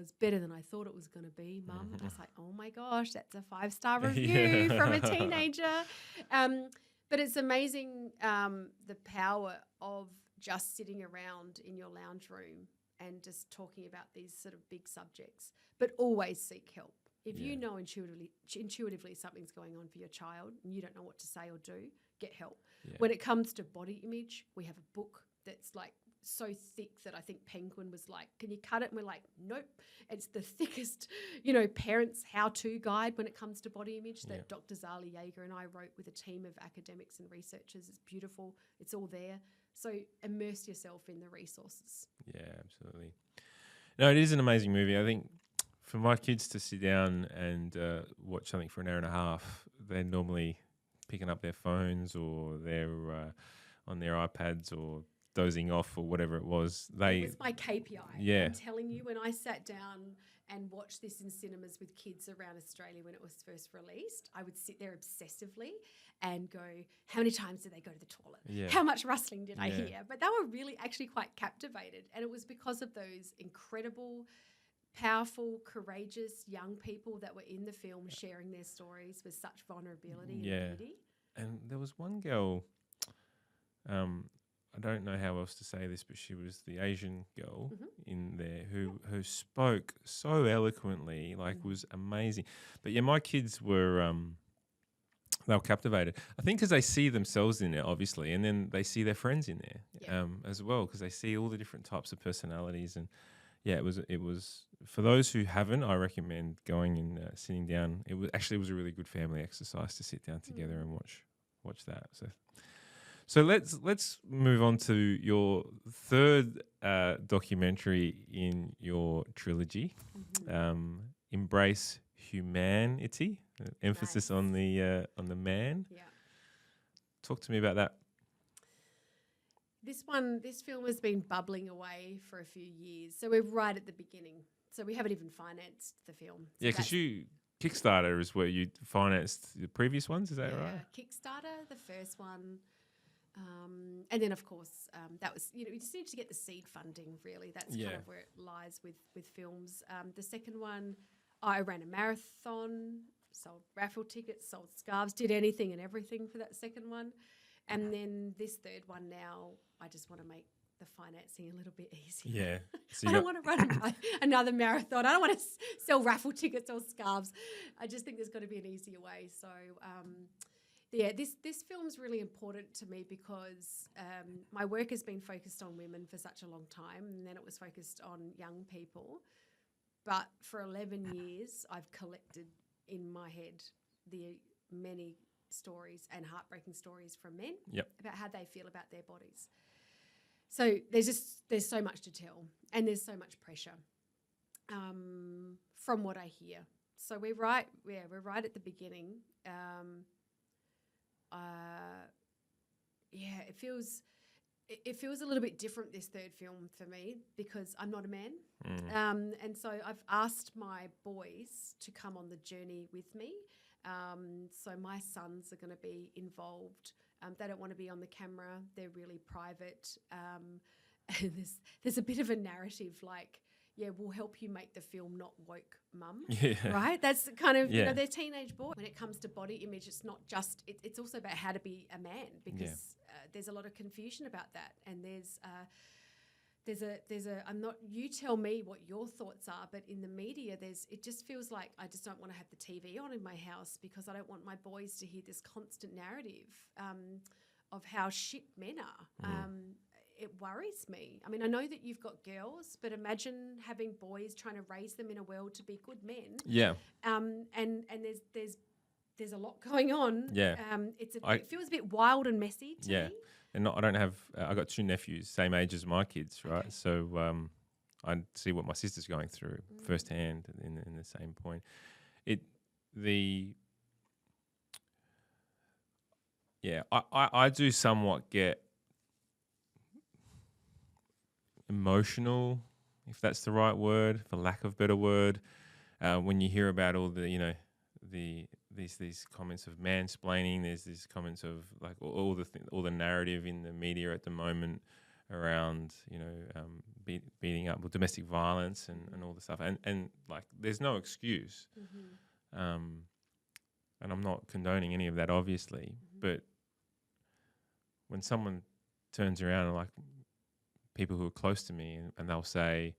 it's better than I thought it was going to be, Mum. I was like, oh my gosh, that's a 5-star review from a teenager. But it's amazing the power of just sitting around in your lounge room and just talking about these sort of big subjects, but always seek help. If you know intuitively something's going on for your child and you don't know what to say or do, get help. Yeah. When it comes to body image, we have a book that's like so thick that I think Penguin was like, can you cut it? And we're like, nope. It's the thickest, parents' how-to guide when it comes to body image that Dr. Zali Yeager and I wrote with a team of academics and researchers. It's beautiful. It's all there. So immerse yourself in the resources. Yeah, absolutely. No, it is an amazing movie. I think for my kids to sit down and watch something for an hour and a half, they're normally picking up their phones or they're on their iPads or dozing off or whatever it was. It was my KPI. Yeah. I'm telling you, when I sat down and watched this in cinemas with kids around Australia when it was first released, I would sit there obsessively and go, how many times did they go to the toilet? Yeah. How much rustling did I hear? But they were really actually quite captivated. And it was because of those incredible, powerful, courageous young people that were in the film sharing their stories with such vulnerability and beauty. And there was one girl, I don't know how else to say this, but she was the Asian girl in there who spoke so eloquently, was amazing. But my kids were they were captivated. I think because they see themselves in it, obviously, and then they see their friends in there as well, because they see all the different types of personalities. And it was for those who haven't, I recommend going and sitting down. It was a really good family exercise to sit down together and watch that. So let's move on to your third documentary in your trilogy, Embrace Humanity, emphasis on the man. Yeah. Talk to me about that. This film has been bubbling away for a few years. So we're right at the beginning. So we haven't even financed the film. So because Kickstarter is where you financed the previous ones, is that right? Kickstarter, the first one. And then, of course, that was, you just need to get the seed funding, really. That's kind of where it lies with films. The second one, I ran a marathon, sold raffle tickets, sold scarves, did anything and everything for that second one. And then this third one now, I just want to make the financing a little bit easier. Yeah. So I don't want to run another marathon. I don't want to sell raffle tickets or scarves. I just think there's got to be an easier way. So, this film's really important to me because my work has been focused on women for such a long time, and then it was focused on young people. But for 11 years, I've collected in my head the many stories and heartbreaking stories from men about how they feel about their bodies. So there's so much to tell, and there's so much pressure from what I hear. So we're right at the beginning. It feels a little bit different, this third film for me, because I'm not a man. And so I've asked my boys to come on the journey with me. So my sons are going to be involved. They don't want to be on the camera. They're really private. And there's a bit of a narrative like, we'll help you make the film, not woke mum. Yeah. Right? That's kind of, they're teenage boys. When it comes to body image, it's not just, it's also about how to be a man, because there's a lot of confusion about that. And you tell me what your thoughts are, but in the media, it just feels like I just don't want to have the TV on in my house because I don't want my boys to hear this constant narrative of how shit men are. It worries me. I mean, I know that you've got girls, but imagine having boys trying to raise them in a world to be good men. Yeah. And there's a lot going on. Yeah. It feels a bit wild and messy to me. And I don't have. I got two nephews, same age as my kids, right? Okay. So I see what my sister's going through firsthand in the same point. I do somewhat get emotional, if that's the right word, for lack of a better word, when you hear about all the these comments of mansplaining. There's these comments of like all the narrative in the media at the moment around beating up, with domestic violence and all the stuff, and like there's no excuse, and I'm not condoning any of that, obviously, but when someone turns around and like people who are close to me and they'll say,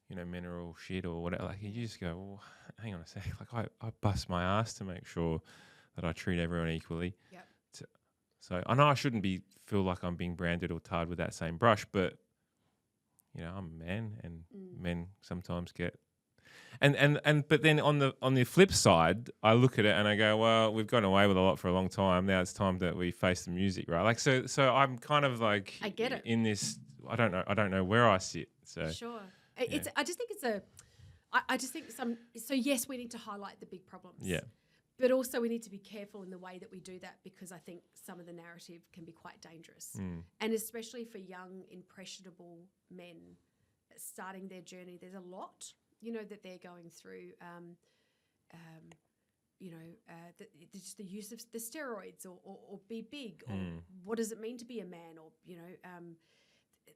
men are all shit or whatever, like you just go, well, hang on a sec, like I bust my ass to make sure that I treat everyone equally. Yep. So I know I shouldn't feel like I'm being branded or tarred with that same brush, but I'm a man, and men sometimes get but then on the flip side, I look at it and I go, well, we've gotten away with a lot for a long time. Now it's time that we face the music, right? Like so I'm kind of like, I get it. In this, I don't know where I sit. So sure. I just think so yes, we need to highlight the big problems. Yeah. But also we need to be careful in the way that we do that, because I think some of the narrative can be quite dangerous. And especially for young, impressionable men starting their journey, there's a lot, that they're going through, just the use of the steroids or be big, or what does it mean to be a man, or,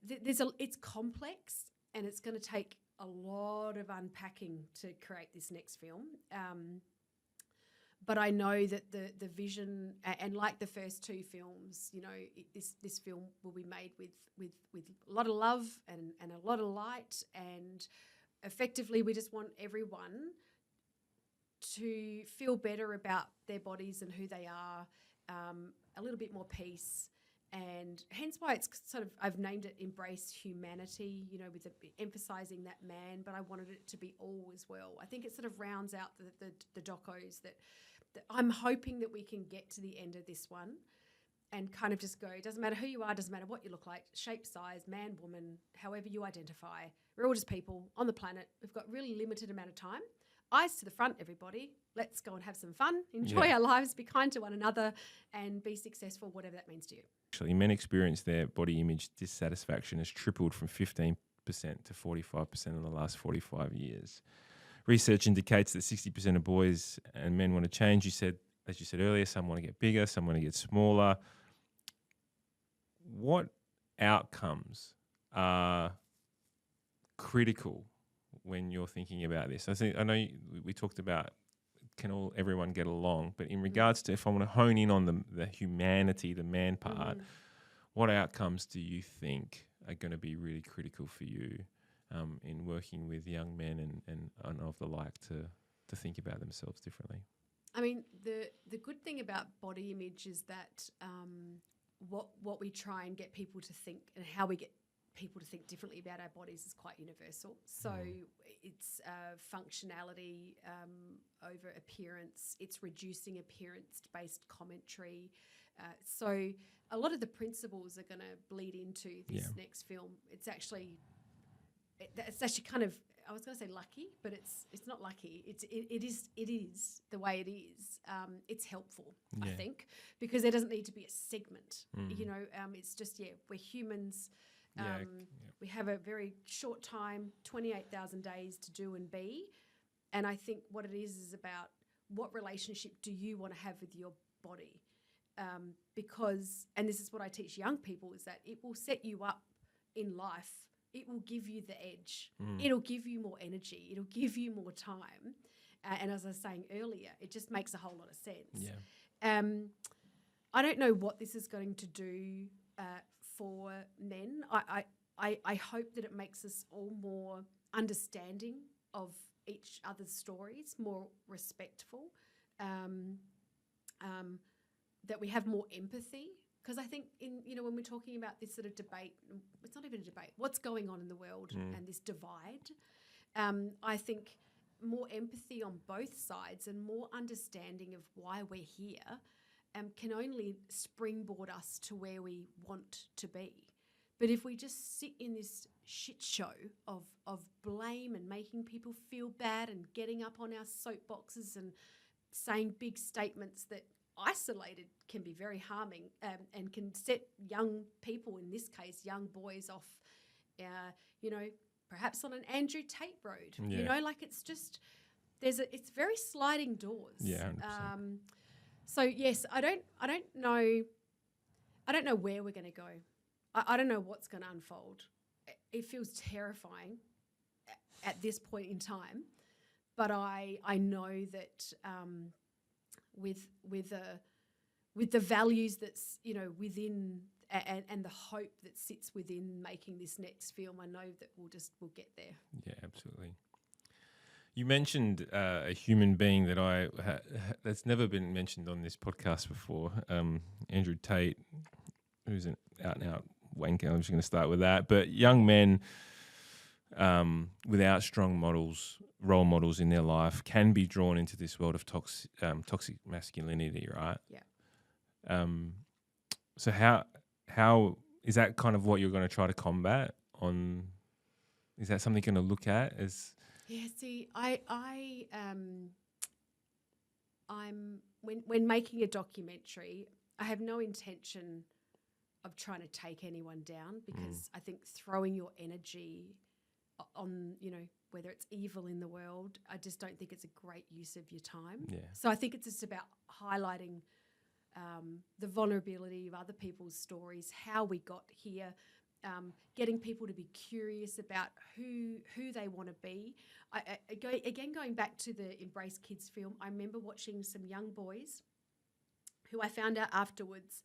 it's complex, and it's going to take a lot of unpacking to create this next film. But I know that the vision, and like the first two films, this film will be made with a lot of love and a lot of light, and effectively we just want everyone to feel better about their bodies and who they are, a little bit more peace. And hence why it's sort of, I've named it Embrace Humanity, with emphasising that man, but I wanted it to be all as well. I think it sort of rounds out the docos that I'm hoping that we can get to the end of this one and kind of just go, it doesn't matter who you are, doesn't matter what you look like, shape, size, man, woman, however you identify. We're all just people on the planet. We've got really limited amount of time. Eyes to the front, everybody. Let's go and have some fun, enjoy our lives, be kind to one another, and be successful, whatever that means to you. Actually, men experience their body image dissatisfaction has tripled from 15% to 45% in the last 45 years. Research indicates that 60% of boys and men want to change. As you said earlier, some want to get bigger, some want to get smaller. What outcomes are critical when you're thinking about this? I know we talked about everyone get along, but in regards to, if I want to hone in on the humanity, the man part, what outcomes do you think are going to be really critical for you in working with young men and of the like to think about themselves differently? I mean, the good thing about body image is that what we try and get people to think and how we get people to think differently about our bodies is quite universal. So it's functionality over appearance. It's reducing appearance-based commentary. So a lot of the principles are going to bleed into this next film. It's actually kind of, I was going to say lucky, but it's not lucky. It is the way it is. It's helpful, I think, because there doesn't need to be a segment. You know, it's just we're humans. We have a very short time, 28,000 days to do and be. And I think what it is about what relationship do you want to have with your body? Because, and this is what I teach young people, is that it will set you up in life. It will give you the edge. It'll give you more energy. It'll give you more time. And as I was saying earlier, it just makes a whole lot of sense. Yeah. I don't know what this is going to do for men. I hope that it makes us all more understanding of each other's stories, more respectful, that we have more empathy. Because I think when we're talking about this sort of debate, it's not even a debate, what's going on in the world and this divide, I think more empathy on both sides and more understanding of why we're here can only springboard us to where we want to be. But if we just sit in this shit show of blame and making people feel bad and getting up on our soapboxes and saying big statements that isolated can be very harming and can set young people, in this case young boys, off, perhaps on an Andrew Tate road. Like it's just it's very sliding doors. Yeah. So yes, I don't know where we're going to go. I don't know what's going to unfold. It feels terrifying at this point in time, but I know that with the values that's within and the hope that sits within making this next film, I know that we'll get there. Yeah, absolutely. You mentioned a human being that that's never been mentioned on this podcast before, Andrew Tate, who's an out-and-out wanker. I'm just going to start with that. But young men without strong role models in their life can be drawn into this world of toxic masculinity, right? Yeah. So how is that kind of what you're going to try to combat? Is that something you're going to look at as? Yeah. See, I'm when making a documentary, I have no intention of trying to take anyone down, because I think throwing your energy on, whether it's evil in the world, I just don't think it's a great use of your time. Yeah. So I think it's just about highlighting the vulnerability of other people's stories, how we got here, getting people to be curious about who they want to be. Going back to the Embrace Kids film, I remember watching some young boys who I found out afterwards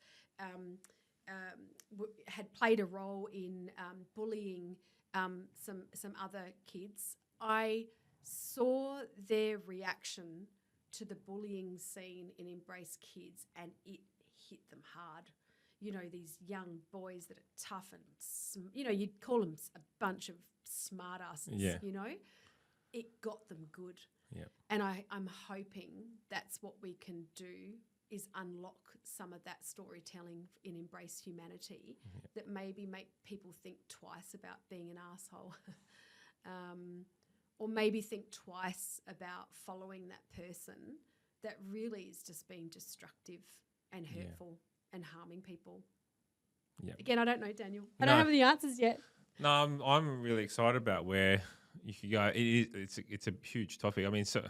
had played a role in bullying some other kids. I saw their reaction to the bullying scene in Embrace Kids, and it hit them hard. These young boys that are tough and, you'd call them a bunch of smart asses, It got them good. Yeah. And I'm hoping that's what we can do, is unlock some of that storytelling in Embrace Humanity that maybe make people think twice about being an asshole, or maybe think twice about following that person that really is just being destructive and hurtful and harming people. Yeah. Again, I don't know, Daniel. I don't have the answers yet. No, I'm really excited about where you could go. It's a huge topic. I mean, so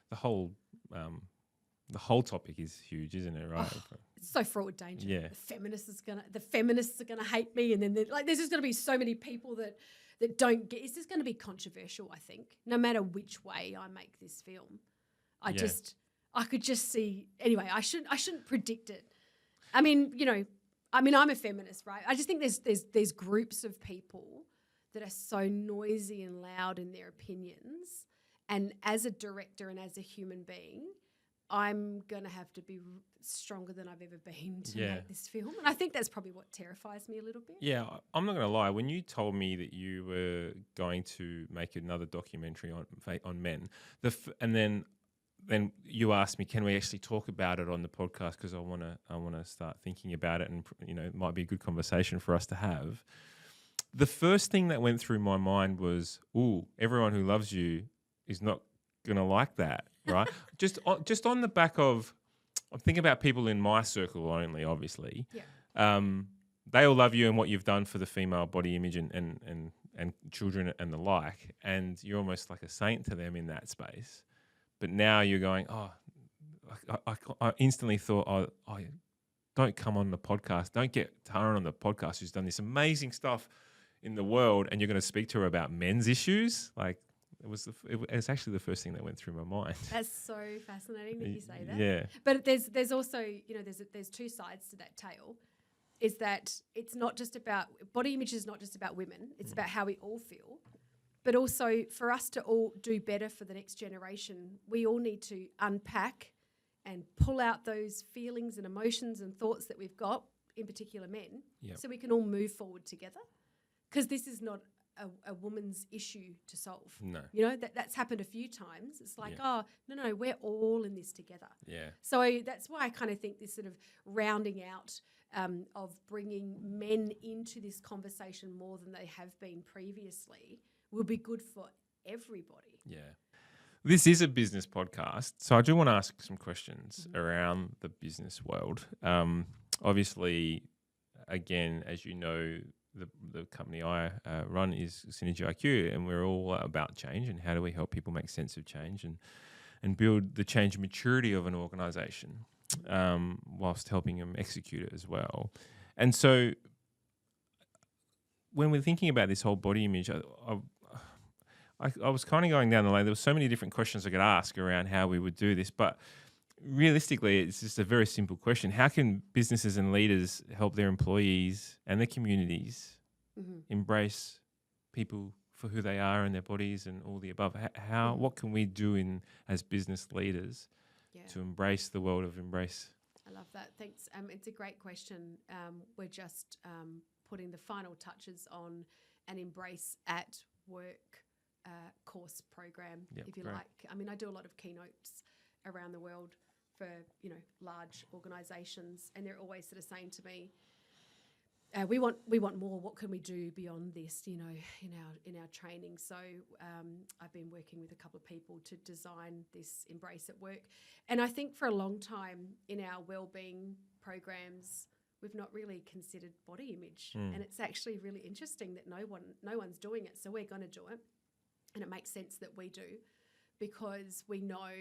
the whole topic is huge, isn't it? Right? Oh, it's so fraught with danger. Yeah. The feminists are gonna hate me, and then there's just gonna be so many people that don't get. It's just gonna be controversial, I think, no matter which way I make this film. I could just see. Anyway, I shouldn't predict it. I mean, I mean, I'm a feminist, right? I just think there's groups of people that are so noisy and loud in their opinions. And as a director and as a human being, I'm going to have to be stronger than I've ever been to make this film. And I think that's probably what terrifies me a little bit. Yeah, I'm not going to lie. When you told me that you were going to make another documentary on men, and then you asked me, can we actually talk about it on the podcast? Because I want to start thinking about it, and it might be a good conversation for us to have. The first thing that went through my mind was, ooh, everyone who loves you is not going to like that, right? just on the back of, I'm thinking about people in my circle only, obviously. Yeah. They all love you and what you've done for the female body image and children and the like, and you're almost like a saint to them in that space. But now you're going, I instantly thought, don't come on the podcast. Don't get Taryn on the podcast, who's done this amazing stuff in the world, and you're going to speak to her about men's issues. Like, it was actually the first thing that went through my mind. That's so fascinating that you say that. Yeah. But there's also, there's two sides to that tale. Is that it's not just about, body image is not just about women. It's about how we all feel. But also, for us to all do better for the next generation, we all need to unpack and pull out those feelings and emotions and thoughts that we've got, in particular men, so we can all move forward together. Because this is not a woman's issue to solve. No. That's happened a few times. It's like, no, we're all in this together. Yeah. So that's why I kind of think this sort of rounding out of bringing men into this conversation more than they have been previously will be good for everybody. Yeah. This is a business podcast, so I do want to ask some questions around the business world. Obviously, again, as you know, the company I run is SynergyIQ, and we're all about change and how do we help people make sense of change and build the change maturity of an organisation whilst helping them execute it as well. And so when we're thinking about this whole body image, I was kind of going down the lane. There were so many different questions I could ask around how we would do this, but realistically, it's just a very simple question. How can businesses and leaders help their employees and their communities embrace people for who they are and their bodies and all the above? What can we do as business leaders to embrace the world of embrace? I love that. Thanks. It's a great question. We're just putting the final touches on an Embrace at Work course program, if you like. I mean, I do a lot of keynotes around the world for large organisations, and they're always sort of saying to me, we want more. What can we do beyond this? In our training. So I've been working with a couple of people to design this Embrace at Work, and I think for a long time in our wellbeing programs, we've not really considered body image, and it's actually really interesting that no one's doing it. So we're going to do it, and it makes sense that we do. Because we know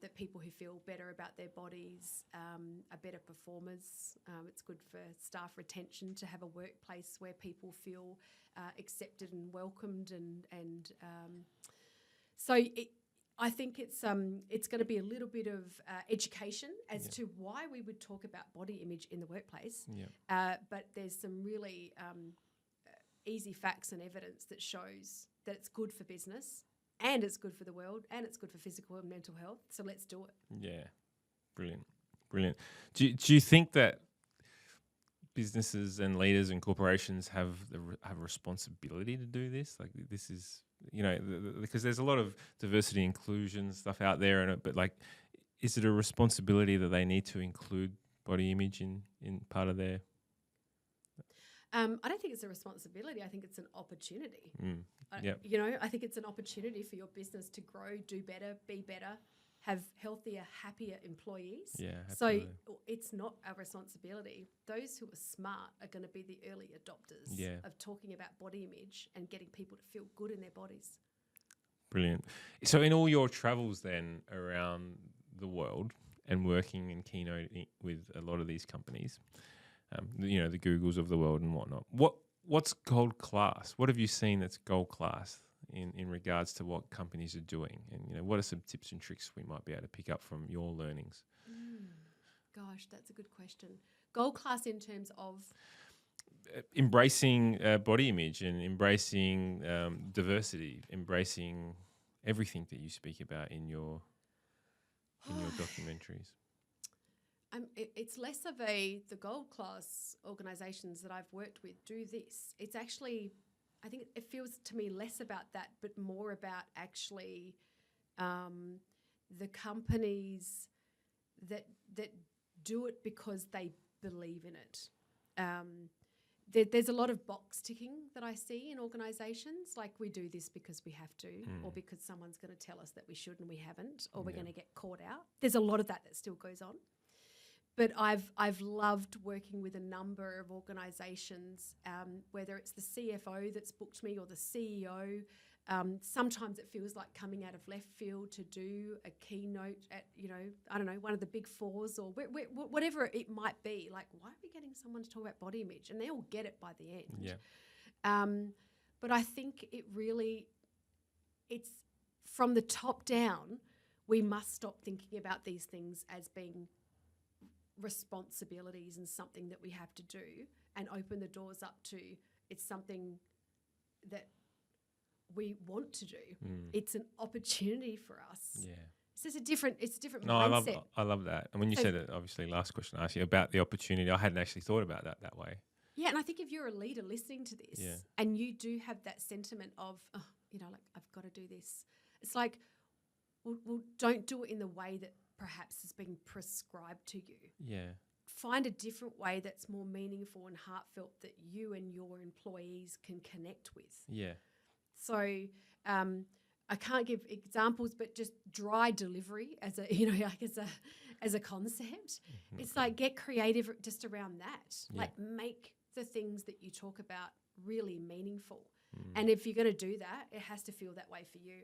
that people who feel better about their bodies are better performers. It's good for staff retention to have a workplace where people feel accepted and welcomed, and so I think it's going to be a little bit of education as to why we would talk about body image in the workplace. But there's some really easy facts and evidence that shows that it's good for business. And it's good for the world, and it's good for physical and mental health. So let's do it. Yeah, brilliant. Do you think that businesses and leaders and corporations have a responsibility to do this? Like, this is, because there's a lot of diversity, inclusion stuff out there, but like, is it a responsibility that they need to include body image in part of their? I don't think it's a responsibility. I think it's an opportunity. I think it's an opportunity for your business to grow, do better, be better, have healthier, happier employees. Yeah, absolutely. So it's not a responsibility. Those who are smart are going to be the early adopters of talking about body image and getting people to feel good in their bodies. Brilliant. So in all your travels then around the world and working and keynoting with a lot of these companies, the Googles of the world and whatnot. What's gold class? What have you seen that's gold class in regards to what companies are doing? And what are some tips and tricks we might be able to pick up from your learnings? Gosh, that's a good question. Gold class in terms of embracing body image and embracing diversity, embracing everything that you speak about in your documentaries. It's less of the gold class organisations that I've worked with do this. It's actually, I think it feels to me less about that, but more about actually the companies that do it because they believe in it. There's a lot of box ticking that I see in organisations, like we do this because we have to, or because someone's going to tell us that we should and we haven't, or we're going to get caught out. There's a lot of that still goes on. But I've loved working with a number of organisations, whether it's the CFO that's booked me or the CEO. Sometimes it feels like coming out of left field to do a keynote at, I don't know, one of the big fours or whatever it might be. Like, why are we getting someone to talk about body image? And they all get it by the end. Yeah. But I think it's from the top down, we must stop thinking about these things as being responsibilities and something that we have to do, and open the doors up to it's something that we want to do. It's an opportunity for us. Yeah. It's just a different mindset. I love that. And when you said it, obviously last question I asked you about the opportunity, I hadn't actually thought about that way. Yeah, and I think if you're a leader listening to this and you do have that sentiment of, like I've got to do this, it's like, well, don't do it in the way that perhaps is being prescribed to you. Yeah. Find a different way that's more meaningful and heartfelt that you and your employees can connect with. Yeah. So I can't give examples, but just dry delivery as a concept. It's like get creative just around that. Yeah. Like make the things that you talk about really meaningful. And if you're going to do that, it has to feel that way for you.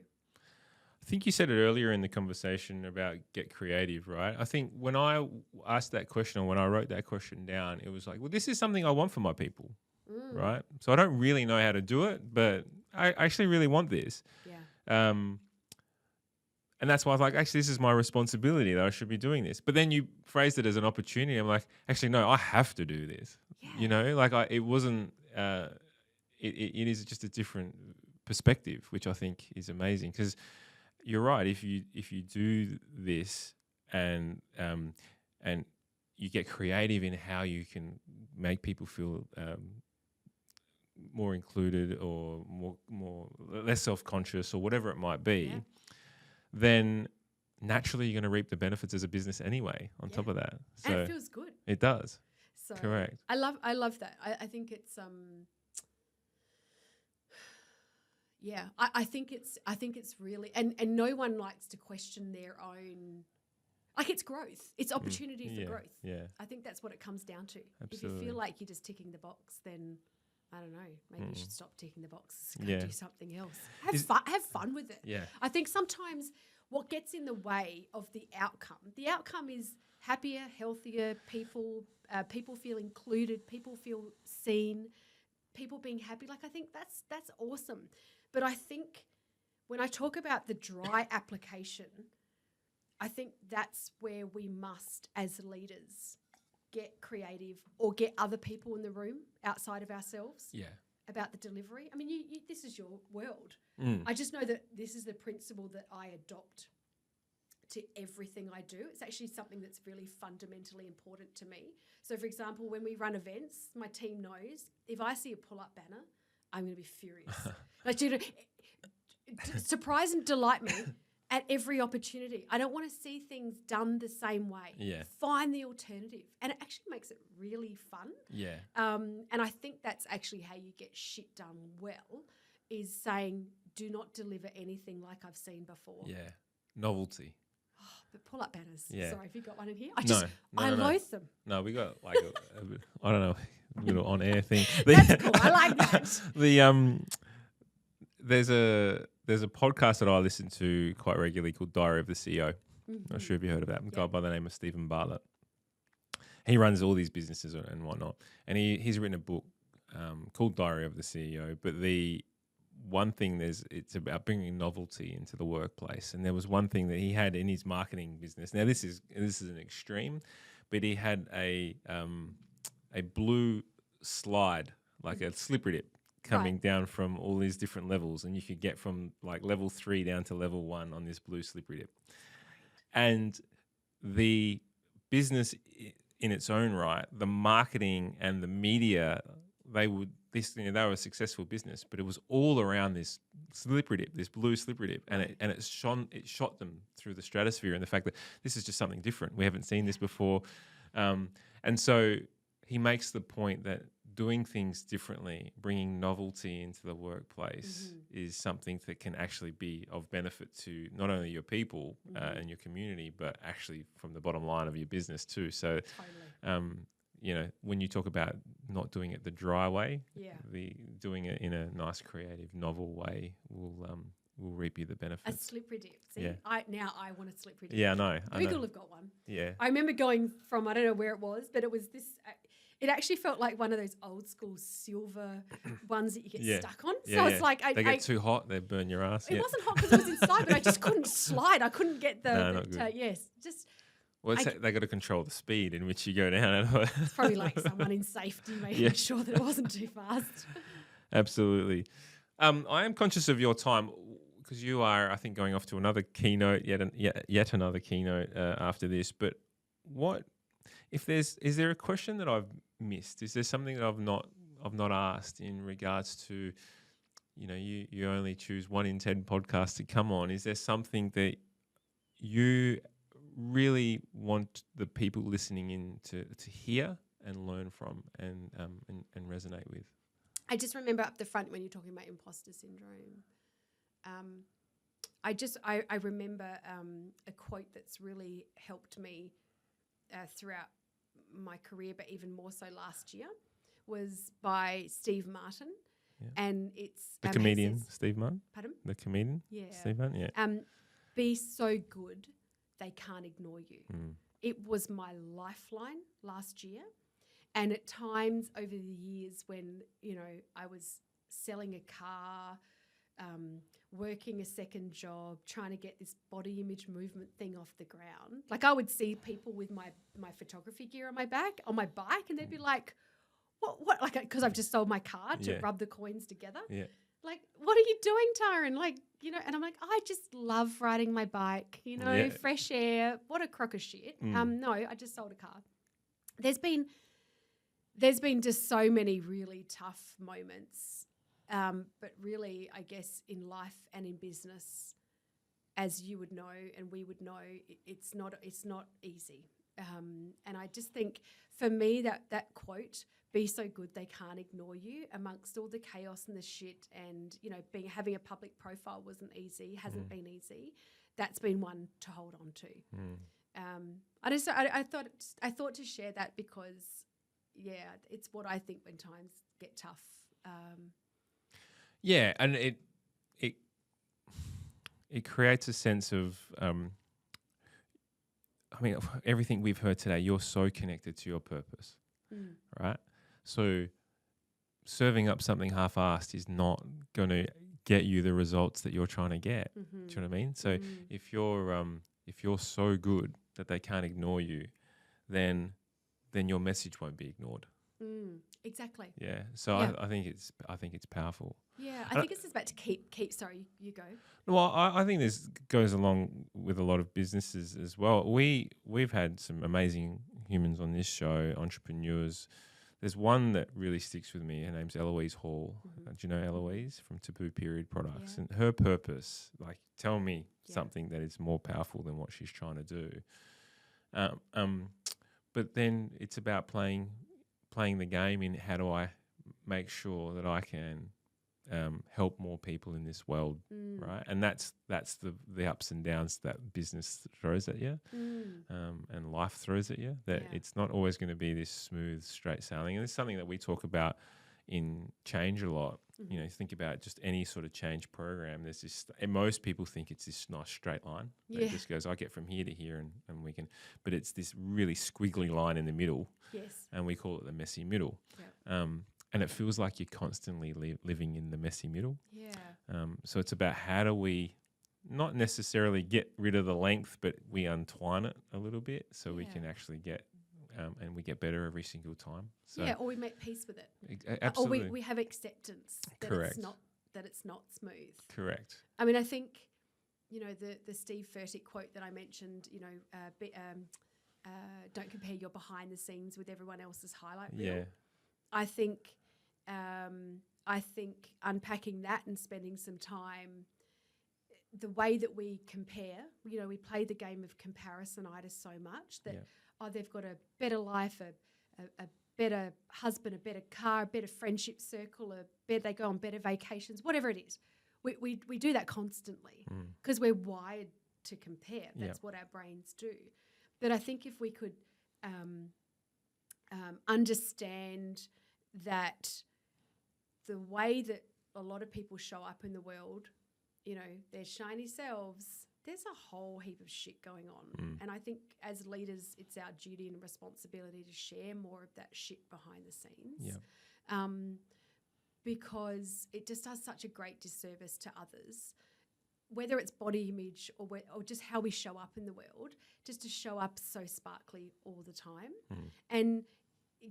I think you said it earlier in the conversation about get creative, right? I think when I asked that question, or when I wrote that question down, it was like, well, this is something I want for my people, right? So I don't really know how to do it, but I actually really want this. Yeah. And that's why I was like, actually, this is my responsibility that I should be doing this. But then you phrased it as an opportunity. I'm like, actually, no, I have to do this. Yeah. It wasn't, it is just a different perspective, which I think is amazing, because you're right. If you do this and you get creative in how you can make people feel more included or more less self-conscious or whatever it might be, then naturally you're going to reap the benefits as a business anyway. On top of that, so and it feels good. It does. So correct. I love that. I think it's Yeah, I think it's really, and no one likes to question their own, like it's growth. It's opportunity for growth. Yeah. I think that's what it comes down to. Absolutely. If you feel like you're just ticking the box, then I don't know, maybe you should stop ticking the box, go do something else. Have fun with it. Yeah. I think sometimes what gets in the way of the outcome is happier, healthier people, people feel included, people feel seen, people being happy. Like I think that's awesome. But I think when I talk about the dry application, I think that's where we must, as leaders, get creative or get other people in the room outside of ourselves about the delivery. I mean, you this is your world. I just know that this is the principle that I adopt to everything I do. It's actually something that's really fundamentally important to me. So, for example, when we run events, my team knows if I see a pull-up banner, I'm going to be furious. Like, surprise and delight me at every opportunity. I don't want to see things done the same way. Yeah. Find the alternative. And it actually makes it really fun. Yeah. And I think that's actually how you get shit done well, is saying, do not deliver anything like I've seen before. Yeah. Novelty. Oh, but pull-up banners. Yeah. Sorry, have you got one in here? I loathe them. No, we got like I don't know, a little on-air thing. That's cool. I like that. There's a podcast that I listen to quite regularly called Diary of the CEO. Not sure if you heard of that. A guy by the name of Stephen Bartlett. He runs all these businesses and whatnot, and he's written a book called Diary of the CEO. But the one thing it's about bringing novelty into the workplace. And there was one thing that he had in his marketing business. Now this is an extreme, but he had a blue slide, like a slippery dip, coming down from all these different levels, and you could get from like level 3 down to level 1 on this blue slippery dip. And the business in its own right, the marketing and the media, they were a successful business, but it was all around this slippery dip, this blue slippery dip, and it shot them through the stratosphere. And the fact that this is just something different, we haven't seen this before, and so he makes the point that doing things differently, bringing novelty into the workplace is something that can actually be of benefit to not only your people and your community, but actually from the bottom line of your business too. So, when you talk about not doing it the dry way, doing it in a nice, creative, novel way will reap you the benefits. A slippery dip. See, I want a slippery dip. Yeah, I know. Google have got one. Yeah. I remember going from, I don't know where it was, but it was this. It actually felt like one of those old school silver ones that you get stuck on. So it's like they get too hot, they burn your ass. It wasn't hot because it was inside, but I just couldn't slide. I couldn't get they got to control the speed in which you go down. It's probably like someone in safety making sure that it wasn't too fast. Absolutely. I am conscious of your time because you are, I think, going off to another keynote, yet another keynote after this. But is there a question that I've missed? Is there something that I've not asked in regards to, you only choose 1 in 10 podcasts to come on? Is there something that you really want the people listening in to hear and learn from and resonate with? I just remember up the front when you're talking about imposter syndrome. I remember a quote that's really helped me throughout my career, but even more so last year, was by Steve Martin. Yeah. And it's the comedian Steve Martin. Pardon? The comedian Steve Martin. Yeah. Be so good they can't ignore you. It was my lifeline last year, and at times over the years when I was selling a car, working a second job, trying to get this body image movement thing off the ground. Like I would see people with my photography gear on my bike, and they'd be like, what? Like, because I've just sold my car to rub the coins together. Yeah. Like, what are you doing, Taryn? Like, and I'm like, I just love riding my bike, fresh air. What a crock of shit. No, I just sold a car. There's been just so many really tough moments. But really, I guess in life and in business, as you would know and we would know, it's not easy. And I just think for me that quote, "Be so good they can't ignore you," amongst all the chaos and the shit, and having a public profile wasn't easy, hasn't been easy. That's been one to hold on to. I thought to share that because it's what I think when times get tough. And it creates a sense of, everything we've heard today, you're so connected to your purpose, right? So serving up something half-assed is not going to get you the results that you're trying to get. Do you know what I mean? So if you're so good that they can't ignore you, then your message won't be ignored. Exactly. Yeah. So I think it's powerful. Yeah, I think it's just about to keep. Sorry, you go. Well, I think this goes along with a lot of businesses as well. We've had some amazing humans on this show, entrepreneurs. There's one that really sticks with me. Her name's Eloise Hall. Do you know Eloise from Taboo Period Products? Yeah. And her purpose, like, tell me something that is more powerful than what she's trying to do. But then it's about playing the game in how do I make sure that I can help more people in this world, right? And that's the ups and downs that business throws at you, and life throws at you. That it's not always going to be this smooth, straight sailing. And it's something that we talk about in change a lot. Think about just any sort of change program. There's this, and most people think it's this nice straight line. Yeah. It just goes, I get from here to here, and we can. But it's this really squiggly line in the middle. Yes. And we call it the messy middle. Yep. And it feels like you're constantly living in the messy middle. Yeah. So it's about how do we not necessarily get rid of the length, but we untwine it a little bit so we can actually get and we get better every single time. So or we make peace with it. Absolutely. Or we have acceptance that Correct. it's not smooth. Correct. I mean, I think, the Steve Furtick quote that I mentioned, don't compare your behind the scenes with everyone else's highlight reel. Yeah. I think unpacking that and spending some time, the way that we compare, we play the game of comparisonitis so much that, they've got a better life, a better husband, a better car, a better friendship circle, they go on better vacations, whatever it is. We do that constantly because we're wired to compare. That's what our brains do. But I think if we could understand that the way that a lot of people show up in the world, their shiny selves, there's a whole heap of shit going on. And I think as leaders, it's our duty and responsibility to share more of that shit behind the scenes. Because it just does such a great disservice to others, whether it's body image or just how we show up in the world, just to show up so sparkly all the time. And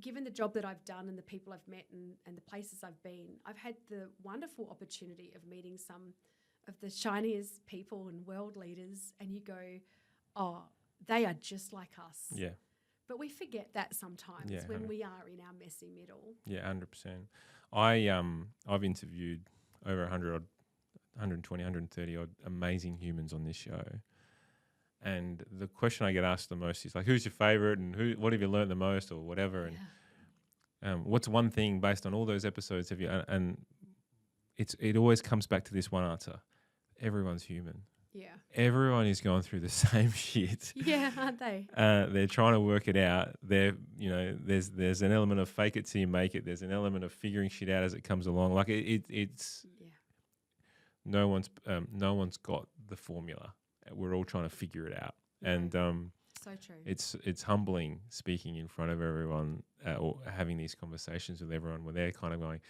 given the job that I've done and the people I've met and the places I've been, I've had the wonderful opportunity of meeting some of the shiniest people and world leaders, and you go, oh, they are just like us. Yeah. But we forget that sometimes when we are in our messy middle. Yeah, 100%. I've interviewed over 120, 130 odd amazing humans on this show. And the question I get asked the most is like, who's your favourite and what have you learned the most or whatever? And what's one thing based on all those episodes have you, and it always comes back to this one answer. Everyone's human. Yeah. Everyone is going through the same shit. Yeah, aren't they? They're trying to work it out. There's an element of fake it till you make it. There's an element of figuring shit out as it comes along. Like it's no one's got the formula. We're all trying to figure it out. And so true. It's humbling speaking in front of everyone or having these conversations with everyone where they're kind of going,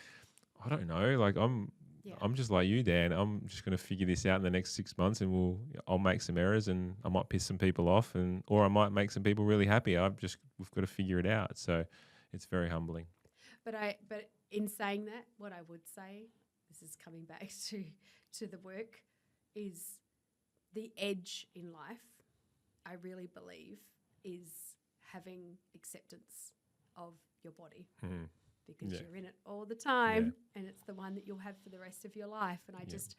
I don't know, like I'm just like you, Dan. I'm just going to figure this out in the next 6 months, and I'll make some errors, and I might piss some people off, or I might make some people really happy. We've got to figure it out. So it's very humbling. But in saying that, what I would say, this is coming back to the work, is the edge in life. I really believe is having acceptance of your body. Because you're in it all the time and it's the one that you'll have for the rest of your life. And I just,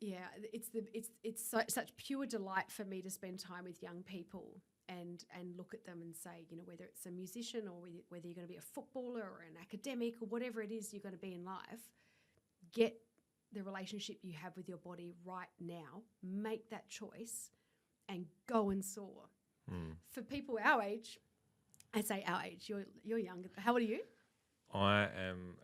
it's such pure delight for me to spend time with young people and look at them and say, whether it's a musician or whether you're going to be a footballer or an academic or whatever it is you're going to be in life, get the relationship you have with your body right now, make that choice and go and soar. For people our age, I say our age. You're younger. How old are you? I am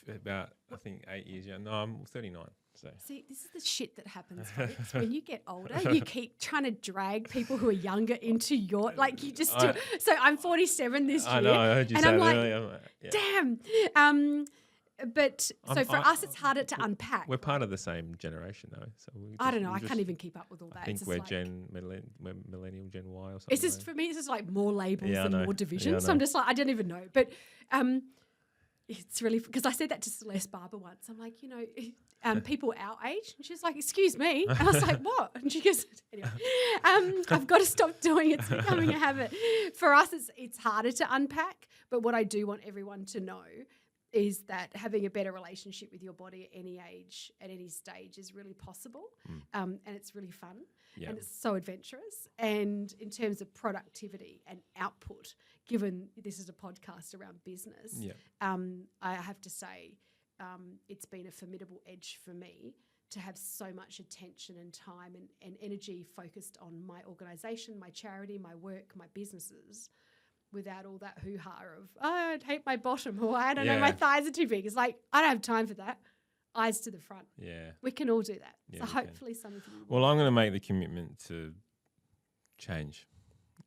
about, I think, 8 years young. No, I'm 39. So see, this is the shit that happens, folks. When you get older, you keep trying to drag people who are younger into your you just do. So I'm 47 this year. I know. I heard you say that earlier. Damn. But for us, it's harder to unpack. We're part of the same generation, though. So I don't know. I can't even keep up with all that. I think we're millennial, Gen Y or something. It's just, for me, it's just like more labels and more divisions. So I'm just like, I don't even know. But it's really, because I said that to Celeste Barber once. I'm like, people our age. And she's like, excuse me. And I was like, what? And she goes, anyway, I've got to stop doing it. It's becoming a habit. For us, it's harder to unpack. But what I do want everyone to know is that having a better relationship with your body at any age, at any stage, is really possible, and it's really fun, and it's so adventurous. And in terms of productivity and output, given this is a podcast around business, I have to say it's been a formidable edge for me to have so much attention and time and energy focused on my organisation, my charity, my work, my businesses, without all that hoo-ha of, I hate my bottom, or I don't know, my thighs are too big. It's like, I don't have time for that. Eyes to the front. Yeah. We can all do that. So hopefully some of you will. Well, I'm going to make the commitment to change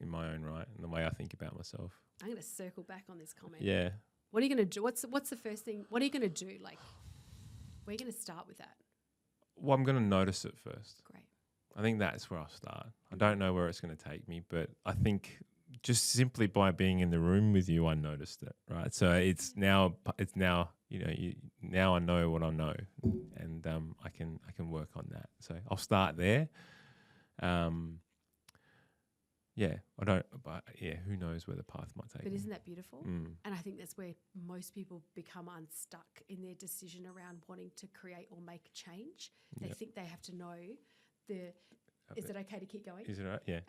in my own right and the way I think about myself. I'm going to circle back on this comment. Yeah. What are you going to do? What's the first thing? What are you going to do? Like, where are you going to start with that? Well, I'm going to notice it first. Great. I think that's where I'll start. I don't know where it's going to take me, but I think just simply by being in the room with you, I noticed it, right? So it's now now I know what I know, and I can work on that. So I'll start there. Who knows where the path might take me. But isn't that beautiful? Mm. And I think that's where most people become unstuck in their decision around wanting to create or make change. They think they have to know is it okay to keep going? Is it right? Yeah.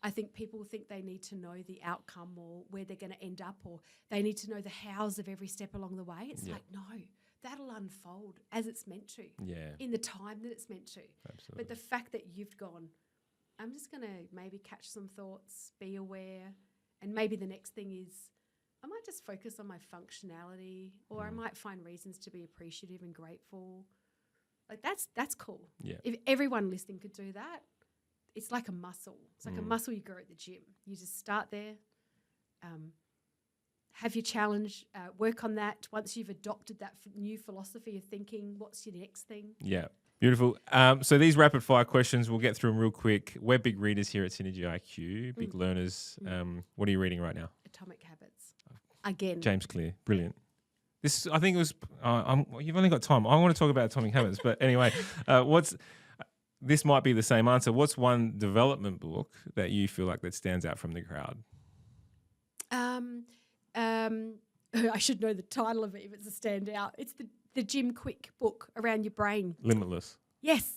I think people think they need to know the outcome or where they're going to end up, or they need to know the hows of every step along the way. It's like, no, that'll unfold as it's meant to. Yeah. In the time that it's meant to. Absolutely. But the fact that you've gone, I'm just going to maybe catch some thoughts, be aware, and maybe the next thing is I might just focus on my functionality, or I might find reasons to be appreciative and grateful. Like that's cool. Yeah. If everyone listening could do that, it's like a muscle. It's like a muscle you grow at the gym. You just start there, have your challenge, work on that. Once you've adopted that new philosophy of thinking, what's your next thing? Yeah. Beautiful. So these rapid fire questions, we'll get through them real quick. We're big readers here at SynergyIQ, big learners. What are you reading right now? Atomic Habits. Again. James Clear. Brilliant. This, I think it was, you've only got time. I want to talk about Atomic Habits, but anyway, this might be the same answer. What's one development book that you feel like that stands out from the crowd? I should know the title of it if it's a standout. It's the Jim Quick book around your brain. Limitless. Yes.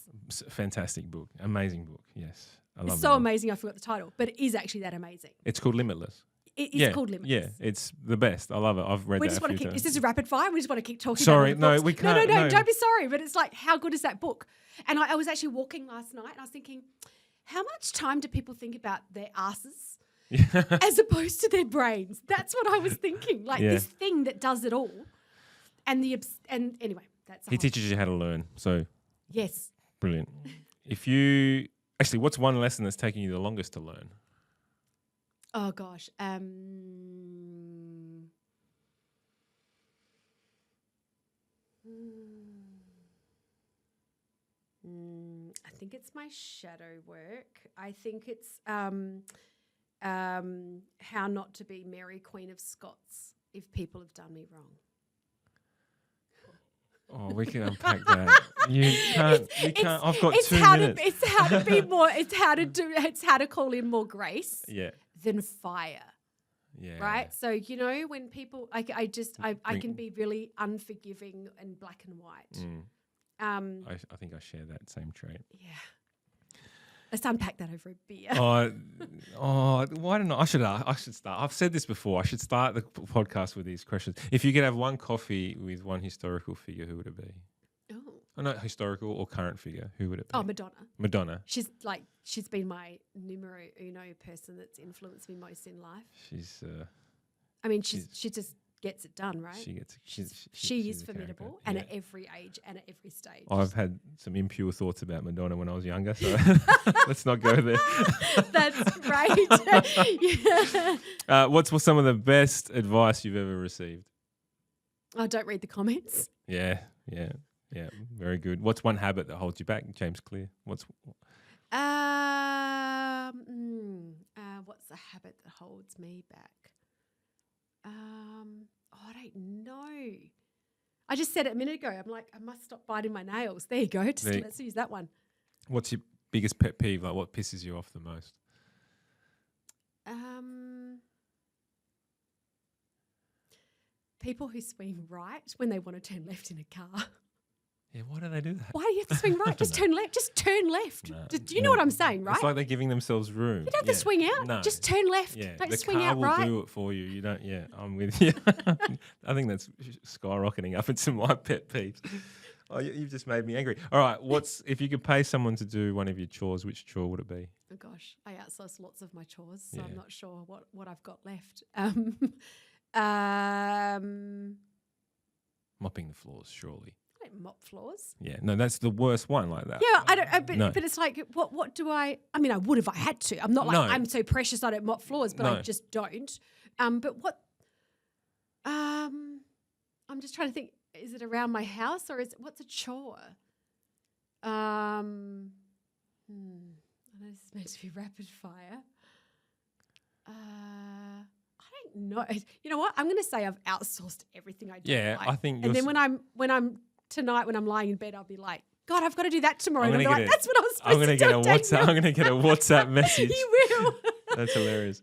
Fantastic book. Amazing book. Yes. I love it. It's so amazing I forgot the title, but it is actually that amazing. It's called Limitless. It's called Limitless. Yeah, it's the best. I love it. I've read that a few times. Is this a rapid fire? We just want to keep talking sorry, about it. No, we can't. No, don't be sorry. But it's like, how good is that book? And I was actually walking last night and I was thinking, how much time do people think about their asses as opposed to their brains? That's what I was thinking. Like this thing that does it all. And anyway, that's he teaches you how to learn. So yes. Brilliant. What's one lesson that's taking you the longest to learn? Oh gosh. I think it's my shadow work. I think it's how not to be Mary Queen of Scots if people have done me wrong. Oh, we can unpack that. You can't. I've got 2 minutes. It's how to be more. It's how to call in more grace. Yeah. Than fire. Yeah. Right. So when people, I can be really unforgiving and black and white. I think I share that same trait. Yeah. Let's unpack that over a beer. Why don't I should start. I've said this before. I should start the podcast with these questions. If you could have one coffee with one historical figure, who would it be? Oh, not historical or current figure. Who would it be? Oh, Madonna. Madonna. She's been my numero uno person that's influenced me most in life. She just gets it done, right? She is formidable, and at every age and at every stage. I've had some impure thoughts about Madonna when I was younger, so let's not go there. That's right. What's some of the best advice you've ever received? Oh, don't read the comments. Yeah, very good. What's one habit that holds you back, James Clear? What's a habit that holds me back? I don't know. I just said it a minute ago. I'm like, I must stop biting my nails. There you go. Let's use that one. What's your biggest pet peeve? Like, what pisses you off the most? People who swing right when they want to turn left in a car. Yeah, why do they do that? Why do you have to swing right? Just turn left. Just turn left. Do you know what I'm saying, right? It's like they're giving themselves room. You don't have to swing out. No. Just turn left. Yeah. Don't swing out right. The car will do it for you. You don't. Yeah, I'm with you. I think that's skyrocketing up into my pet peeves. Oh, you've just made me angry. All right, if you could pay someone to do one of your chores, which chore would it be? Oh gosh, I outsource lots of my chores, so I'm not sure what I've got left. Mopping the floors, surely. I don't mop floors. Yeah, no, that's the worst one like that. Yeah, I don't. But it's like, what do I? I mean, I would if I had to. I'm not like I'm so precious I don't mop floors, but I just don't. But what? I'm just trying to think. Is it around my house or what's a chore? I know this is meant to be rapid fire. I don't know. You know what? I'm going to say I've outsourced everything I do. Yeah, I think. And then when I'm tonight when I'm lying in bed, I'll be like, God, I've got to do that tomorrow. I'm And gonna I'll be get like, that's what I was supposed to do. I'm going to get a WhatsApp message. You will. That's hilarious.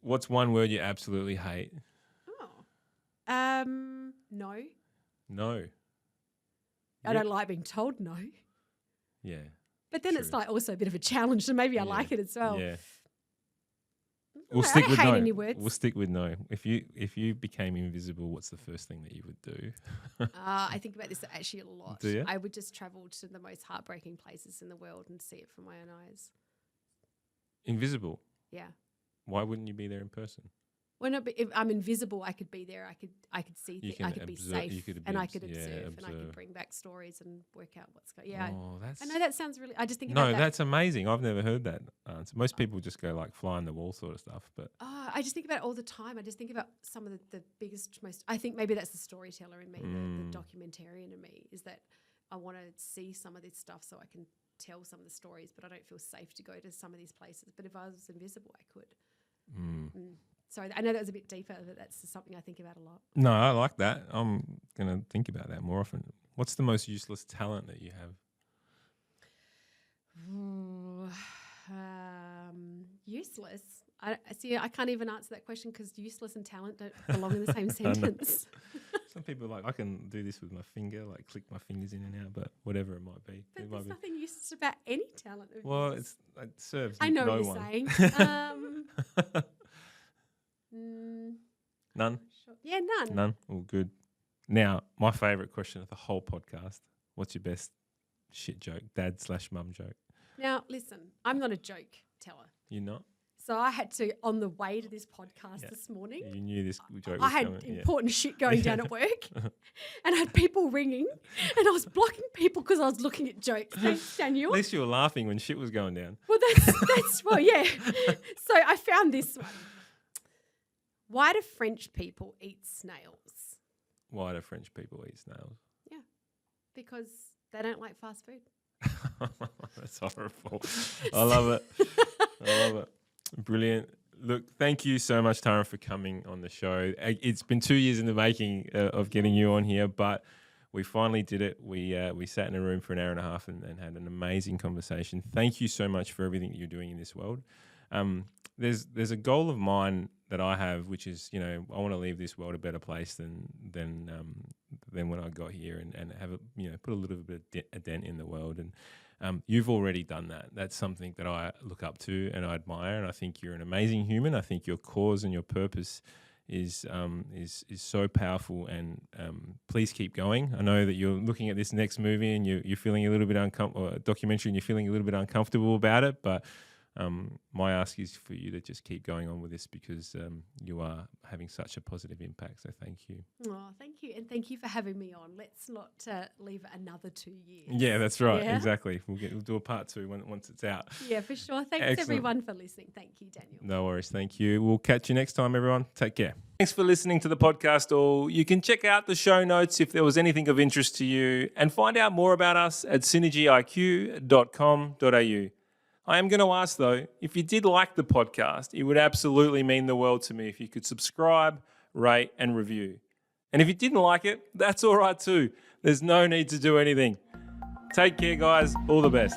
What's one word you absolutely hate? No. No. I don't like being told no. Yeah. But then it's like also a bit of a challenge, so maybe I like it as well. Yeah. We'll stick with no. Any words. We'll stick with no. If you became invisible, what's the first thing that you would do? I think about this actually a lot. Do you? I would just travel to the most heartbreaking places in the world and see it from my own eyes. Invisible? Yeah. Why wouldn't you be there in person? Well, no, but if I'm invisible, I could be there. I could see things. I could be safe, and I could observe, and I could bring back stories and work out what's going. Yeah, I know that sounds really. I just think about that. No, that's amazing. I've never heard that answer. Most people just go like fly on the wall sort of stuff, but I just think about it all the time. I just think about some of the biggest, most. I think maybe that's the storyteller in me, the documentarian in me, is that I want to see some of this stuff so I can tell some of the stories, but I don't feel safe to go to some of these places. But if I was invisible, I could. Sorry, I know that was a bit deeper, but that's something I think about a lot. No, I like that. I'm going to think about that more often. What's the most useless talent that you have? Useless? I can't even answer that question because useless and talent don't belong in the same sentence. Some people are like, I can do this with my finger, like click my fingers in and out, but whatever it might be. But there's nothing useless about any talent of yours. It serves I know no what you're one. saying. None? Sure. Yeah, none. None? All good. Now, my favourite question of the whole podcast. What's your best shit joke, dad/mum joke? Now, listen, I'm not a joke teller. You're not? So I had to, on the way to this podcast this morning. You knew this joke was I had coming. important shit going down at work and I had people ringing and I was blocking people because I was looking at jokes. Thanks, Daniel. At least you were laughing when shit was going down. Well, that's well, yeah. So I found this one. Why do French people eat snails? Why do French people eat snails? Yeah, because they don't like fast food. That's horrible. I love it. I love it. Brilliant. Look, thank you so much, Taryn, for coming on the show. It's been 2 years in the making of getting you on here, but we finally did it. We sat in a room for an hour and a half and had an amazing conversation. Thank you so much for everything that you're doing in this world. There's a goal of mine that I have, which is, I want to leave this world a better place than when I got here, and have put a little bit of a dent in the world. And you've already done that. That's something that I look up to and I admire. And I think you're an amazing human. I think your cause and your purpose is so powerful. And please keep going. I know that you're looking at this next movie and you're feeling a little bit uncomfortable, or documentary, and you're feeling a little bit uncomfortable about it, but my ask is for you to just keep going on with this, because you are having such a positive impact. So thank you. Oh, thank you. And thank you for having me on. Let's not leave it another 2 years. Yeah, that's right. Yeah? Exactly. We'll do a part 2 once it's out. Yeah, for sure. Thanks everyone for listening. Thank you, Daniel. No worries. Thank you. We'll catch you next time, everyone. Take care. Thanks for listening to the podcast all. You can check out the show notes if there was anything of interest to you, and find out more about us at SynergyIQ.com.au. I am going to ask, though, if you did like the podcast, it would absolutely mean the world to me if you could subscribe, rate, and review. And if you didn't like it, that's all right too. There's no need to do anything. Take care, guys. All the best.